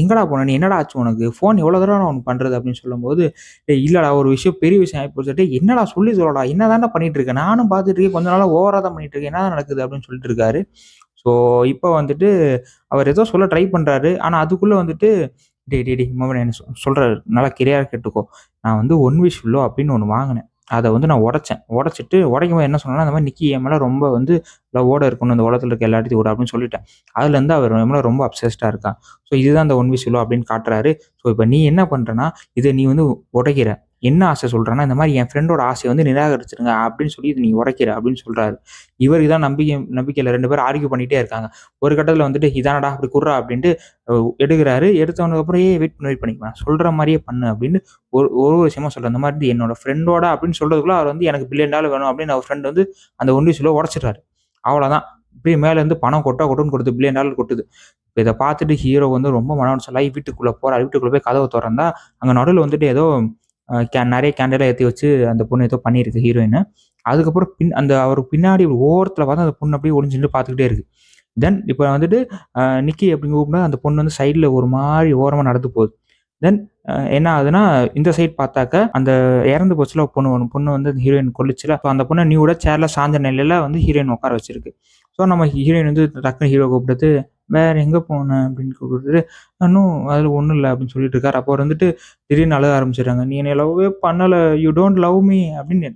எங்கடா போன நீ, என்னடா ஆச்சு உனக்கு, ஃபோன் எவ்வளோ தடவை நான் உனக்கு பண்ணுறது அப்படின்னு சொல்லும்போது, டேய் இல்லைடா ஒரு விஷயம் பெரிய விஷயம் ஆகிப்போச்சு, டேய் என்னடா சொல்லி சொல்லடா, என்ன தானே பண்ணிட்டு இருக்கேன், நானும் பார்த்துட்டு இருக்கேன், கொஞ்ச நாளாக ஓவராக தான் பண்ணிட்டு இருக்கேன், என்ன நடக்குது அப்படின்னு சொல்லிட்டு இருக்காரு. ஸோ இப்போ வந்துட்டு அவர் ஏதோ சொல்ல ட்ரை பண்ணுறாரு. ஆனால் அதுக்குள்ளே வந்துட்டு டேய் மகனே என்ன சொல்கிறாரு, நல்லா கிளியராக கேட்டுக்கோ, நான் வந்து ஒன் விஷ் ஃபுல்லோ அப்படின்னு ஒன்று வாங்கினேன். அதை வந்து நான் உடைச்சிட்டு உடைக்கும்போது என்ன சொன்னேன்னா, அந்த மாதிரி நிக்கி என் மேலே ரொம்ப வந்து லவ்வோட இருக்கணும், இந்த உலகத்தில் இருக்க எல்லா இடத்தையும் விட அப்படின்னு சொல்லிட்டேன். அதுலேருந்து அவர் என் மேலே ரொம்ப அப்சஸ்டாக இருக்கான். ஸோ இதுதான் அந்த ஒன் விஷ் ஃபுல்லோ அப்படின்னு காட்டுறாரு. ஸோ இப்போ நீ என்ன பண்ணுறன்னா, இதை நீ வந்து உடைக்கிற, என்ன ஆசை சொல்கிறேன்னா, இந்த மாதிரி என் ஃப்ரெண்டோட ஆசையை வந்து நிராகரிச்சிருங்க அப்படின்னு சொல்லி இது நீ உடைக்கிற அப்படின்னு சொல்கிறாரு. இவருக்கு தான் நம்பிக்கையில் 2 பேரும் ஆர்கியூ பண்ணிகிட்டே இருக்காங்க. ஒரு கட்டத்தில் வந்துட்டு இதானடா அப்படி குடுறா அப்படின்ட்டு எடுக்கிறாரு. எடுத்தவனுக்கப்புறம் வெயிட் பண்ணிக்கலாம், சொல்கிற மாதிரியே பண்ணு அப்படின்னு ஒரு விஷயமா சொல்கிறேன். இந்த மாதிரி என்னோட ஃப்ரெண்டோட அப்படின்னு சொல்கிறதுக்குள்ள அவர் வந்து எனக்கு $1 பில்லியன் வேணும் அப்படின்னு அவர் ஃப்ரெண்ட் வந்து அந்த ஒன் விஷ் ஃபுல்லோ உடைச்சிடுறாரு. அவ்வளோதான். இப்படியே மேலேருந்து பணம் கொட்டுன்னு கொடுத்து $1 பில்லியன் கொட்டுது. இதை பார்த்துட்டு ஹீரோ வந்து ரொம்ப மன உளைச்சலாகி வீட்டுக்குள்ளே போகிறார். வீட்டுக்குள்ளே போய் கதவை திறந்தா அங்கே நடுவில் வந்துட்டு ஏதோ நிறைய கேண்டெல்லாம் ஏற்றி வச்சு அந்த பொண்ணு ஏதோ பண்ணியிருக்கு ஹீரோயின். அதுக்கப்புறம் அவருக்கு பின்னாடி ஓரத்தில் பார்த்து அந்த பொண்ணு அப்படியே ஒளிஞ்சுட்டு பார்த்துக்கிட்டே இருக்கு. தென் இப்போ வந்துட்டு நிக்கி அப்படின்னு கூப்பிட்டா அந்த பொண்ணு வந்து சைடில் ஒரு மாதிரி ஓரமாக நடந்து போகுது. தென் என்ன ஆகுதுன்னா, இந்த சைட் பார்த்தாக்க அந்த இறந்து போச்சுல பொண்ணு வந்து ஹீரோயின் கொல்லுச்சுல, ஸோ அந்த பொண்ணை நியூட சேர்ல சாஞ்ச நிலையில வந்து ஹீரோயின் உட்கார வச்சிருக்கு. ஸோ நம்ம ஹீரோயின் வந்து டக்குனு ஹீரோ கூப்பிட்டு வேற எங்கே போனேன் அப்படின்னு கூப்பிட்டு, இன்னும் அதில் ஒன்றும் இல்லை அப்படின்னு சொல்லிட்டு இருக்காரு. அப்போ வந்துட்டு திடீர்னு அழுக ஆரம்பிச்சிடுறாங்க. நீ என்னை லவ்வே பண்ணலை, யூ டோன்ட் லவ் மீ அப்படின்னு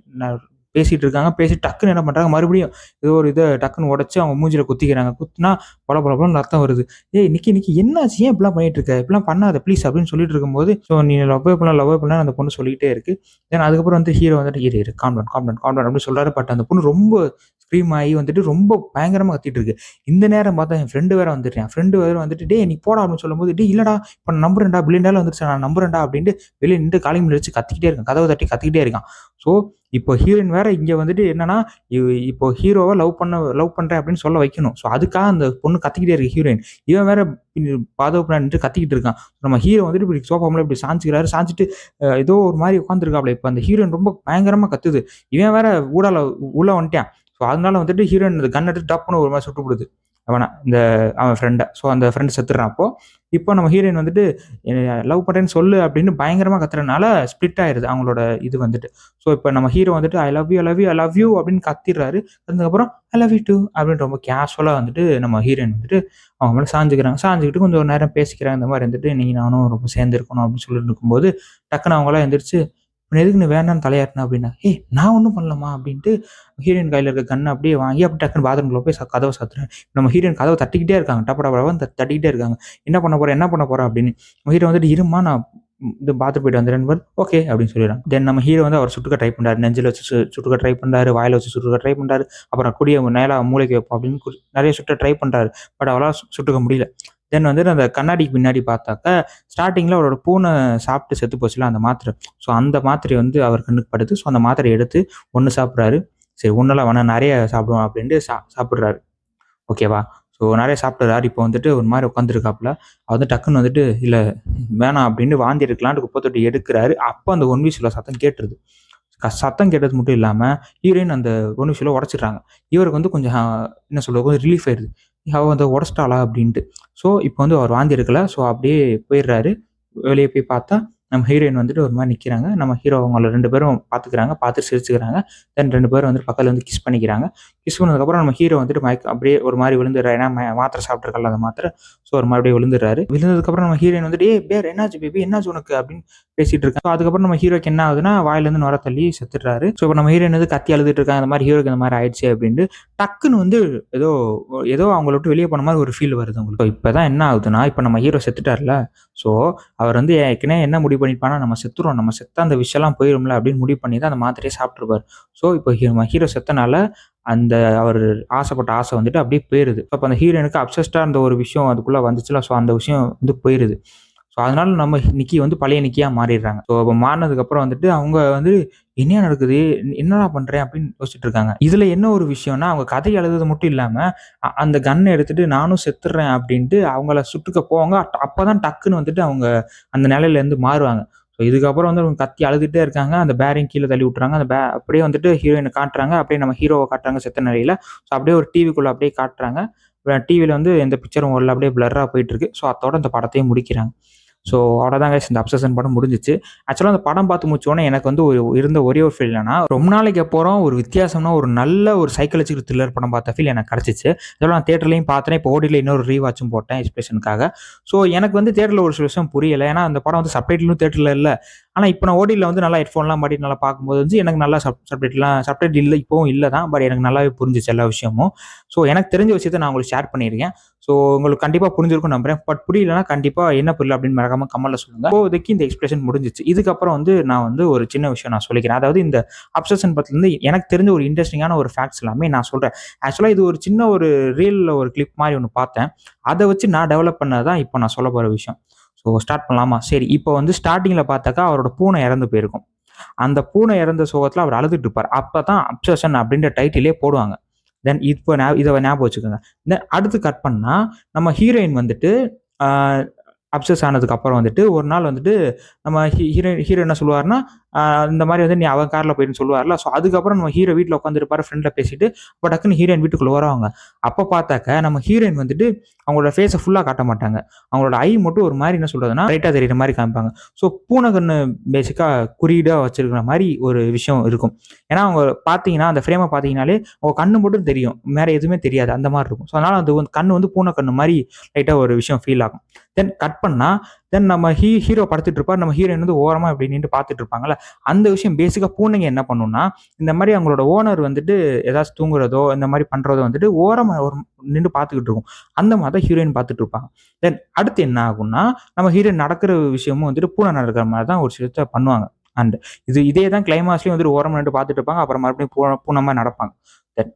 பேசிட்டு இருக்காங்க. பேசி டக்குன்னு என்ன பண்ணுறாங்க, மறுபடியும் ஏதோ ஒரு இதை டக்குன்னு உடச்சி அவங்க மூஞ்சில குத்திக்கிறாங்க. குத்துனா பல ரத்தம் வருது. நிக்கி என்னாச்சு, ஏன் இப்படிலாம் பண்ணிட்டு இருக்க, இப்படிலாம் பண்ணாத ப்ளீஸ் அப்படின்னு சொல்லிட்டு இருக்கும்போது, ஸோ நீ லவ்வே பண்ணலாம் அந்த பொண்ணு சொல்லிக்கிட்டே இருக்கு. தென் அதுக்கப்புறம் வந்து ஹீரோ வந்துட்டு இரு காம் டவுன் அப்படின்னு சொல்றாரு. பட் அந்த பொண்ணு ரொம்ப ஸ்க்ரீம் ஆகி வந்துட்டு ரொம்ப பயங்கரமாக கத்திட்டு இருக்கு. இந்த நேரம் பார்த்தா என் ஃப்ரெண்டு வேற வந்துட்டேன். ஃப்ரெண்டு வேற வந்துட்டு, "டேய் நீ போடா" அப்படின்னு சொல்லும்போது, "டேய் இல்லடா இப்ப நான் நம்புறேன்டா, பில்லியன் வந்துருச்சு நான் நம்புறேன்டா" அப்படின்ட்டு வெளிய நின்னுட்டு காலிங் பெல் அடிச்சு கத்திக்கிட்டே இருக்கான். கதவ தட்டி கத்திக்கிட்டே இருக்கான். ஸோ இப்போ ஹீரோயின் வேற இங்க வந்துட்டு என்னன்னா, இப்போ ஹீரோவ லவ் பண்றேன் அப்படின்னு சொல்ல வைக்கணும். ஸோ அதுக்காக அந்த பொண்ணு கத்திக்கிட்டே இருக்கு ஹீரோயின். இவன் வேற பாதுகாப்பு பின்னாடி நின்னுட்டு கத்திக்கிட்டு இருக்கான். நம்ம ஹீரோ வந்துட்டு இப்படி சோஃபா மேல இப்படி சாஞ்சுக்கிறாரு. சாஞ்சுட்டு ஏதோ ஒரு மாரி உட்காந்துருக்காப்ல. இப்ப அந்த ஹீரோயின் ரொம்ப பயங்கரமா கத்துது. இவன் வேற உள்ள வந்துட்டான். ஸோ அதனால வந்துட்டு ஹீரோயின் அந்த கன் எடுத்து டப்புன்னு ஒரு மாரி சுட்டுப்புடுது. அவன் ஃப்ரெண்ட. ஸோ அந்த ஃப்ரெண்ட் செத்துடுறான் அப்போ. இப்போ நம்ம ஹீரோயின் வந்துட்டு லவ் பண்றேன்னு சொல்லு அப்படின்னு பயங்கரமா கத்துறனால ஸ்ப்ளிட் ஆயிருது அவங்களோட இது வந்துட்டு. ஸோ இப்போ நம்ம ஹீரோ வந்துட்டு I love you, I love you, I love you அப்படின்னு கத்திடுறாரு. அதுக்கப்புறம் ஐ லவ் யூ டூ அப்படின்னு ரொம்ப கேஷுவலா வந்துட்டு நம்ம ஹீரோயின் வந்துட்டு அவங்க மேல சாஞ்சுக்கிறாங்க. சாஞ்சுக்கிட்டு கொஞ்சம் நேரம் பேசிக்கிறாங்க. இந்த மாதிரி இருந்துட்டு நீ நானும் ரொம்ப சேர்ந்து இருக்கணும் அப்படின்னு சொல்லிட்டு இருக்கும்போது டக்குன்னு அவங்களாம் எந்திரிச்சு எதுக்கு நீ வேணான்னு தலையாட்டின அப்படின்னா, ஏய் நான் ஒன்றும் பண்ணலம்மா அப்படின்ட்டு ஹீரோயின் கையில் இருக்க கண்ணை அப்படியே வாங்கி அப்படி டக்குன்னு பாத்ரூம்குள்ள போய் கதவை சாத்துறேன். நம்ம ஹீரோயின் கதவை தட்டிக்கிட்டே இருக்காங்க. டப்படப்படன்னு தட்டிக்கிட்டே இருக்காங்க. என்ன பண்ண போற அப்படின்னு. ஹீரோ வந்துட்டு இருமா நான் இந்த பாத்ரூம் போயிட்டு வந்துடுறேன். ஓகே அப்படின்னு சொல்லிடுறாங்க. தென் நம்ம ஹீரோ வந்து அவர் சுட்டுக்க ட்ரை பண்ணாரு. நெஞ்சில் வச்சு சுட்டுக்க ட்ரை பண்ணாரு. வாயில வச்சு சுட்டுக்க ட்ரை பண்ணாரு. அப்புறம் குடிய நேரா மூளைக்கு வைப்போம் அப்படின்னு நிறைய சுட்ட ட்ரை பண்றாரு. பட் அவரால் சுட்டுக்க முடியல. தென் வந்துட்டு அந்த கண்ணாடிக்கு பின்னாடி பார்த்தாக்கா ஸ்டார்டிங்கில் அவரோட பூனை சாப்பிட்டு செத்து போச்சுல அந்த மாத்திரை. ஸோ அந்த மாத்திரை வந்து அவர் கண்ணுக்கு படுது. ஸோ அந்த மாத்திரையை எடுத்து ஒன்று சாப்பிட்றாரு. சரி ஒன்றெல்லாம் வேணாம் நிறைய சாப்பிடுவோம் அப்படின்ட்டு சாப்பிட்றாரு. ஓகேவா? ஸோ நிறைய சாப்பிட்றாரு. இப்போ வந்துட்டு ஒரு மாதிரி உட்காந்துருக்காப்புல. அவர் வந்து டக்குன்னு வந்துட்டு இல்லை வேணாம் அப்படின்னு வாந்தி எடுக்கலான்ட்டு குப்பை தொட்டி எடுக்கிறாரு. அப்போ அந்த ஒன் வீசில் சத்தம் கேட்டுருது. சத்தம் கேட்டது மட்டும் இல்லாமல் ஹீரோயின் அந்த ஒன் வீசில் உடச்சிடுறாங்க. இவருக்கு வந்து கொஞ்சம் என்ன சொல்றது கொஞ்சம் ரிலீஃப் ஆயிடுது. அவள் வந்து உடச்சிட்டாளா அப்படின்ட்டு. ஸோ இப்போ வந்து அவர் வாந்தி எடுக்கல. ஸோ அப்படியே போயிடுறாரு. வெளியே போய் பார்த்தா நம்ம ஹீரோயின் வந்துட்டு ஒரு மாதிரி நிற்கிறாங்க. நம்ம ஹீரோ அவங்கள 2 பேரும் பார்த்துக்கிறாங்க. பார்த்துட்டு சிரிச்சுக்கிறாங்க. தென் 2 பேரும் வந்துட்டு பக்கத்தில் வந்து கிஸ் பண்ணிக்கிறாங்க. கிஸ் பண்ணதுக்கப்புறம் நம்ம ஹீரோ வந்துட்டு அப்படியே ஒரு மாதிரி விழுந்துடுறாரு. ஏன்னா மாத்திரை சாப்பிட்ருக்கல அந்த மாத்திரை. ஸோ ஒரு மறுபடியும் விழுந்துடுறாரு. விழுந்ததுக்கப்புறம் நம்ம ஹீரோயின் வந்துட்டு பேர் என்னாச்சு பேபி என்னாச்சு உனக்கு அப்படின்னு பேசிட்டு இருக்காங்க. ஸோ அதுக்கப்புறம் நம்ம ஹீரோக்கு என்ன ஆகுதுன்னா வாயிலேருந்து நுர தள்ளி செத்துடுறாரு. ஸோ இப்போ நம்ம ஹீரோயின் வந்து கத்தி அழுதுட்டு இருக்காங்க. இந்த மாதிரி ஹீரோக்கு இந்த மாதிரி ஆயிடுச்சு அப்படின்ட்டு டக்குன்னு வந்து ஏதோ ஏதோ அவங்கள விட்டு வெளியே போன மாதிரி ஒரு ஃபீல் வருது உங்களுக்கு. இப்போ தான் என்ன ஆகுதுன்னா இப்போ நம்ம ஹீரோ செத்துட்டார்ல. ஸோ அவர் வந்து ஏற்கனவே என்ன முடிவு பண்ணியிருப்பானா நம்ம செத்துருவோம் நம்ம செத்தா அந்த விஷயம்லாம் போயிரும்ல அப்படின்னு முடிவு பண்ணி தான் அந்த மாத்திரையை சாப்பிட்ருப்பார். ஸோ இப்போ ஹீரோ செத்தனால அந்த அவர் ஆசைப்பட்ட ஆசை வந்துட்டு அப்படியே போயிருது. அப்போ அந்த ஹீரோனுக்கு அப்சஸ்டாக இருந்த ஒரு விஷயம் அதுக்குள்ளே வந்துச்சுல. ஸோ அந்த விஷயம் வந்து போயிருது. ஸோ அதனால நம்ம நிக்கி வந்து பழைய நிக்கியாக மாறிடுறாங்க. ஸோ அப்போ மாறினதுக்கப்புறம் வந்துட்டு அவங்க வந்து என்ன நடக்குது என்னடா பண்ணுறேன் அப்படின்னு யோசிச்சுட்டு இருக்காங்க. இதில் என்ன ஒரு விஷயம்னா அவங்க கதை எழுதுறது மட்டும் இல்லாமல் அந்த கன்னை எடுத்துட்டு நானும் செத்துடுறேன் அப்படின்ட்டு அவங்கள சுட்டுக்க போவாங்க. அப்போ தான் டக்குன்னு வந்துட்டு அவங்க அந்த நிலையிலேருந்து மாறுவாங்க. ஸோ இதுக்கப்புறம் வந்து அவங்க கத்தி அழுதுகிட்டே இருக்காங்க. அந்த பேரையும் கீழே தள்ளி விட்டுறாங்க. அந்த அப்படியே வந்துட்டு ஹீரோயினை காட்டுறாங்க. அப்படியே நம்ம ஹீரோவை காட்டுறாங்க செத்த நிலையில். ஸோ அப்படியே ஒரு டிவிக்குள்ளே அப்படியே காட்டுறாங்க. டிவியில் வந்து எந்த பிக்சரும் வரல அப்படியே பிளர்ராக போயிட்டு இருக்கு. ஸோ அதோட அந்த படத்தையும் முடிக்கிறாங்க. ஸோ அவ்வளோதான் கைஸ் இந்த அப்சஷன் படம் முடிஞ்சிச்சு. ஆக்சுவலாக அந்த படம் பார்த்து முடிச்சோடனே எனக்கு வந்து இருந்த ஒரே ஒரு ஃபீல் என்னன்னா ரொம்ப நாளைக்கு அப்புறம் ஒரு வித்தியாசம்னா ஒரு நல்ல ஒரு சைக்காலஜிக்கல் த்ரில்லர் படம் பார்த்த ஃபீல் எனக்கு கிடச்சிச்சு. அதோட நான் தேட்டர்லையும் பார்த்தேன். இப்போ ஓடியில் இன்னொரு ரீவாச்சும் போட்டேன் எக்ஸ்பிரஷனுக்காக. ஸோ எனக்கு வந்து தேட்டரில் ஒரு சில விஷயம் புரியலை. ஏன்னா அந்த படம் வந்து சப்டைட்டிலும் தேட்டரில் இல்லை. ஆனால் இப்போ நான் ஓடியில் வந்து நல்லா ஹெட்ஃபோன்லாம் மாட்டி நல்லா பார்க்கும்போது வந்து எனக்கு நல்லா சப்டைட்டில் இல்லை இப்போவும் இல்லை தான். பட் எனக்கு நல்லாவே புரிஞ்சிச்சு எல்லா விஷயமும். ஸோ எனக்கு தெரிஞ்ச விஷயத்தை நான் உங்களுக்கு ஷேர் பண்ணியிருக்கேன். ஸோ உங்களுக்கு கண்டிப்பாக புரிஞ்சிருக்கும் நம்புறேன். பட் புரியலன்னா கண்டிப்பாக என்ன புரியல அப்படின்னு மறக்காம கமெண்ட்ல சொல்லுங்க. இப்போதைக்கு இந்த எக்ஸ்பிரஷன் முடிஞ்சிச்சு. இதுக்கப்புறம் வந்து நான் வந்து ஒரு சின்ன விஷயம் நான் சொல்லிக்கிறேன். அதாவது இந்த அப்சஷன் பத்திலேருந்து எனக்கு தெரிஞ்ச ஒரு இன்ட்ரெஸ்டிங்கான ஒரு ஃபேக்ட்ஸ் எல்லாமே நான் சொல்றேன். ஆக்சுவலாக இது ஒரு சின்ன ஒரு ரீல்ல ஒரு கிளிப் மாதிரி ஒன்று பார்த்தேன். அதை வச்சு நான் டெவலப் பண்ணதான் இப்போ நான் சொல்ல போற விஷயம். ஸோ ஸ்டார்ட் பண்ணலாமா? சரி இப்போ வந்து ஸ்டார்டிங்ல பார்த்தாக்கா அவரோட பூனை இறந்து போயிருக்கும். அந்த பூனை இறந்த சோகத்தில் அவர் அழுதுட்டு இருப்பார். அப்பதான் அப்சஷன் அப்படின்ற டைட்டிலே போடுவாங்க. தென் இப்போ இதை ஞாபகம் வச்சுக்கோங்க. தென் அடுத்து கட் பண்ணா நம்ம ஹீரோயின் வந்துட்டு அப்சஸ் ஆனதுக்கு அப்புறம் வந்துட்டு ஒரு நாள் வந்துட்டு நம்ம ஹீரோ என்ன சொல்லுவாருன்னா இந்த மாதிரி வந்து நீ அவன் காரில் போயின்னு சொல்லுவார்ல. ஸோ அதுக்கப்புறம் நம்ம ஹீரோ வீட்டில் உட்காந்துருப்பாரு ஃப்ரெண்டில் பேசிட்டு. அப்போ டக்குன்னு ஹீரோயின் வீட்டுக்குள்ள வருவாங்க. அப்போ பார்த்தாக்க நம்ம ஹீரோயின் வந்துட்டு அவங்களோட ஃபேஸை ஃபுல்லாக காட்ட மாட்டாங்க. அவங்களோட ஐ மட்டும் ஒரு மாதிரி என்ன சொல்றதுன்னா ரைட்டாக தெரியுற மாதிரி காமிப்பாங்க. ஸோ பூனை கண்ணு பேசிக்காக குறியீடாக வச்சிருக்கிற மாதிரி ஒரு விஷயம் இருக்கும். ஏன்னா அவங்க பார்த்தீங்கன்னா அந்த ஃப்ரேமை பார்த்தீங்கன்னாலே அவங்க கண்ணு மட்டும் தெரியும், வேற எதுவுமே தெரியாது அந்த மாதிரி இருக்கும். ஸோ அதனால அந்த கண்ணு வந்து பூனை கண்ணு மாதிரி லைட்டாக ஒரு விஷயம் ஃபீல் ஆகும். தென் கட் பண்ணா நம்ம ஹீரோ படுத்துட்டு இருப்பார். நம்ம ஹீரோயின் வந்து ஓரமா இப்படி நின்று பார்த்துட்டு இருப்பாங்கல்ல. அந்த விஷயம் பேசிக்கா பூனைங்க என்ன பண்ணும்னா இந்த மாதிரி அவங்களோட ஓனர் வந்துட்டு ஏதாச்சும் தூங்குறதோ இந்த மாதிரி பண்றதோ வந்துட்டு ஓரமா நின்று பார்த்துக்கிட்டு இருக்கும். அந்த மாதிரி தான் ஹீரோயின் பார்த்துட்டு இருப்பாங்க. தென் அடுத்து என்ன ஆகும்னா நம்ம ஹீரோயின் நடக்கிற விஷயமும் வந்துட்டு பூனை நடக்கிற மாதிரி தான் ஒரு விஷயத்த பண்ணுவாங்க. அண்ட் இதே தான் கிளைமாஸ்லயும் வந்துட்டு ஓரமா நின்று பார்த்துட்டு இருப்பாங்க. அப்புறம் மறுபடியும் பூனை மாதிரி நடப்பாங்க.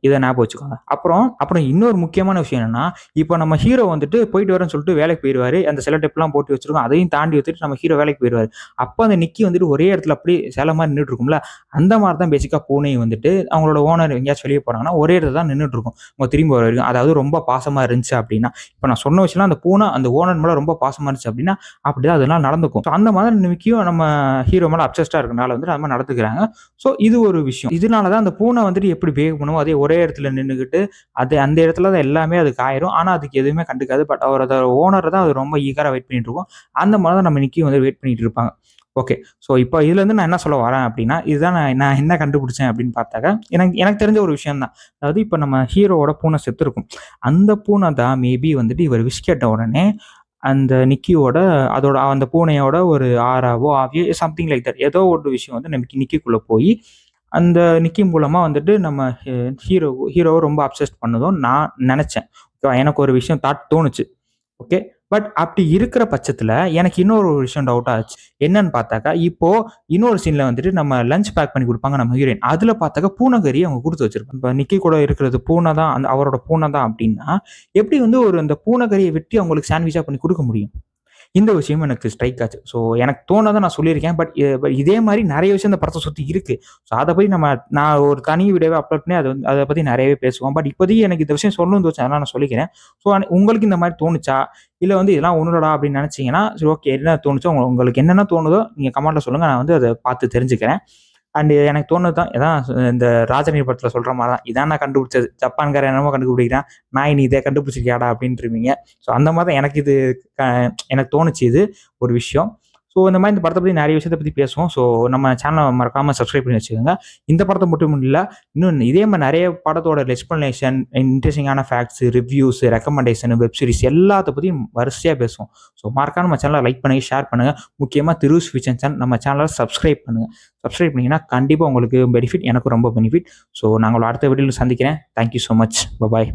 இதை ஞாபகம் வச்சுக்கோங்க. அப்புறம் இன்னொரு முக்கியமான விஷயம் என்னன்னா, இப்போ நம்ம ஹீரோ வந்துட்டு போயிட்டு வரேன்னு சொல்லிட்டு வேலைக்கு போயிடுவாரு. அந்த செலோடேப்லாம் போட்டு வச்சிருக்கோம். அதையும் தாண்டி வச்சுட்டு நம்ம ஹீரோ வேலைக்கு போயிடுவாரு. அப்போ அந்த நிக்கி வந்துட்டு ஒரே இடத்துல அப்படியே சேலை மாதிரி நின்றுட்டு இருக்கும்ல, அந்த மாதிரி தான் பேசிக்கா பூனையும் வந்துட்டு அவங்களோட ஓனர் எங்கேயாச்சும் வெளியே போனாங்கன்னா ஒரே இடத்துல தான் நின்றுட்டு இருக்கும் அவங்க திரும்பி வர வரைக்கும். அதாவது ரொம்ப பாசமா இருந்துச்சு அப்படின்னா, இப்போ நான் சொன்ன விஷயம்லாம் அந்த பூனை அந்த ஓனர் மேலே ரொம்ப பாசமா இருந்துச்சு அப்படின்னா அப்படிதான் அதெல்லாம் நடந்துக்கும். அந்த மாதிரி நிமிக்கியும் நம்ம ஹீரோ மேலே அப்சஸ்டா இருக்கனால வந்துட்டு அது மாதிரி நடந்துக்கிறாங்க. ஸோ இது ஒரு விஷயம். இதனால தான் அந்த பூனை வந்துட்டு எப்படி பிஹேவ் பண்ணுவோம், அதே ஒரே இடத்துல நின்றுக்கிட்டு அது அந்த இடத்துல தான் எல்லாமே அதுக்கு ஆயிரும். ஆனால் அதுக்கு எதுவுமே கண்டுக்காது. பட் அதோட ஓனரை தான் அது ரொம்ப ஈகராக வெயிட் பண்ணிட்டு இருக்கும். அந்த மாதிரி தான் நம்ம நிக்கி வந்து வெயிட் பண்ணிட்டு இருப்பாங்க. ஓகே. ஸோ இப்போ இதுலேருந்து நான் என்ன சொல்ல வரேன் அப்படின்னா, இதுதான் நான் என்ன கண்டுபிடிச்சேன் அப்படின்னு பார்த்தாக்கா, எனக்கு தெரிஞ்ச ஒரு விஷயம் தான். அதாவது இப்போ நம்ம ஹீரோவோட பூனை செத்துருக்கும். அந்த பூனை தான் மேபி வந்துட்டு இவர் விஷ் கேட்ட உடனே அந்த நிக்கியோட அந்த பூனையோட ஒரு ஆறாவோ ஆவியோ சம்திங் லைக் தட் ஏதோ ஒரு விஷயம் வந்து நமக்கு நிக்கிக்குள்ளே போய் அந்த நிக்கி மூலமா வந்துட்டு நம்ம ஹீரோவை ரொம்ப அப்சஸ்ட் பண்ணதும் நான் நினைச்சேன். எனக்கு ஒரு விஷயம் தோணுச்சு. ஓகே. பட் அப்படி இருக்கிற பட்சத்துல எனக்கு இன்னொரு ஒரு விஷயம் டவுட் ஆச்சு. என்னன்னு பார்த்தாக்கா, இப்போ இன்னொரு சீன்ல வந்துட்டு நம்ம லஞ்ச் பேக் பண்ணி குடுப்பாங்க நம்ம ஹீரோயின். அதுல பார்த்தாக்கா பூனைக்கறி அவங்க குடுத்து வச்சிருப்பாங்க. இப்ப நிக்கி கூட இருக்கிறது பூனை தான். அவரோட பூனை தான் அப்படின்னா, எப்படி வந்து அந்த பூனைக்கறிய வெட்டி அவங்களுக்கு சாண்ட்விச்சா பண்ணி குடுக்க முடியும்? இந்த விஷயம் எனக்கு ஸ்ட்ரைக் ஆச்சு. ஸோ எனக்கு தோணுனத நான் சொல்லியிருக்கேன். பட் இதே மாரி நெறைய விஷயம் இந்த படத்த சுத்தி இருக்கு. ஸோ அத போய் நான் ஒரு தனி வீடியோவா அப்லோட் பண்ணி அத பத்தி நெறையவே பேசுவோம். பட் இப்போதைக்கு எனக்கு இந்த விஷயம் சொல்லணும்னு தோணுச்சு. அதனால நான் சொல்லிக்கிறேன். ஸோ உங்களுக்கு இந்த மாரி தோணுச்சா? இல்ல வந்து இதெல்லாம் ஒண்ணும் இல்லடா அப்படின்னு நெனச்சீங்கன்னா, சரி ஓகே என்ன தோணுச்சோ உங்களுக்கு என்னென்ன தோணுதோ நீங்க கமெண்ட்ல சொல்லுங்க. நான் வந்து அத பார்த்து தெரிஞ்சுக்கிறேன். அண்ட் எனக்கு தோணுது தான். இந்த ராஜநீர் படத்துல சொல்ற மாரி தான். இதான் நான் கண்டுபிடிச்சது. ஜப்பான்காரன் என்னமோ கண்டுபிடிக்கிறான். நாய் நீ இத கண்டுபிடிச்சிருக்கியாடா அப்படின்ருவீங்க. ஸோ அந்த மாரி தான் எனக்கு தோணுச்சு இது ஒரு விஷயம். ஸோ இந்த மாரி இந்த படத்த பத்தி நெறைய விஷயத்த பத்தி பேசுவோம். ஸோ நம்ம சேனல மறக்காம சப்ஸ்கிரைப் பண்ணி வச்சுக்கோங்க. இந்த படத்த மட்டும் இல்ல, இன்னும் இதே மாரி நெறைய படத்தோட எக்ஸ்ப்ளனேஷன், இன்ட்ரஸ்டிங்கான facts, reviews, recommendation, web series எல்லாத்த பத்தியும் வரிசையா பேசுவோம். ஸோ மறக்காம நம்ம சேனல லைக் பண்ணுங்க, ஷேர் பண்ணுங்க. முக்கியமா திருஸ் ஃபியூச்சர் சேனல் நம்ம சேனல சப்ஸ்கிரைப் பண்ணுங்க. சப்ஸ்கிரைப் பண்ணீங்கன்னா கண்டிப்பா உங்களுக்கு பெனிஃபிட். எனக்கும் ரொம்ப பெனிஃபிட். ஸோ நான் உங்கள அடுத்த வீடியோல சந்திக்கிறேன். Thank you so much. Bye.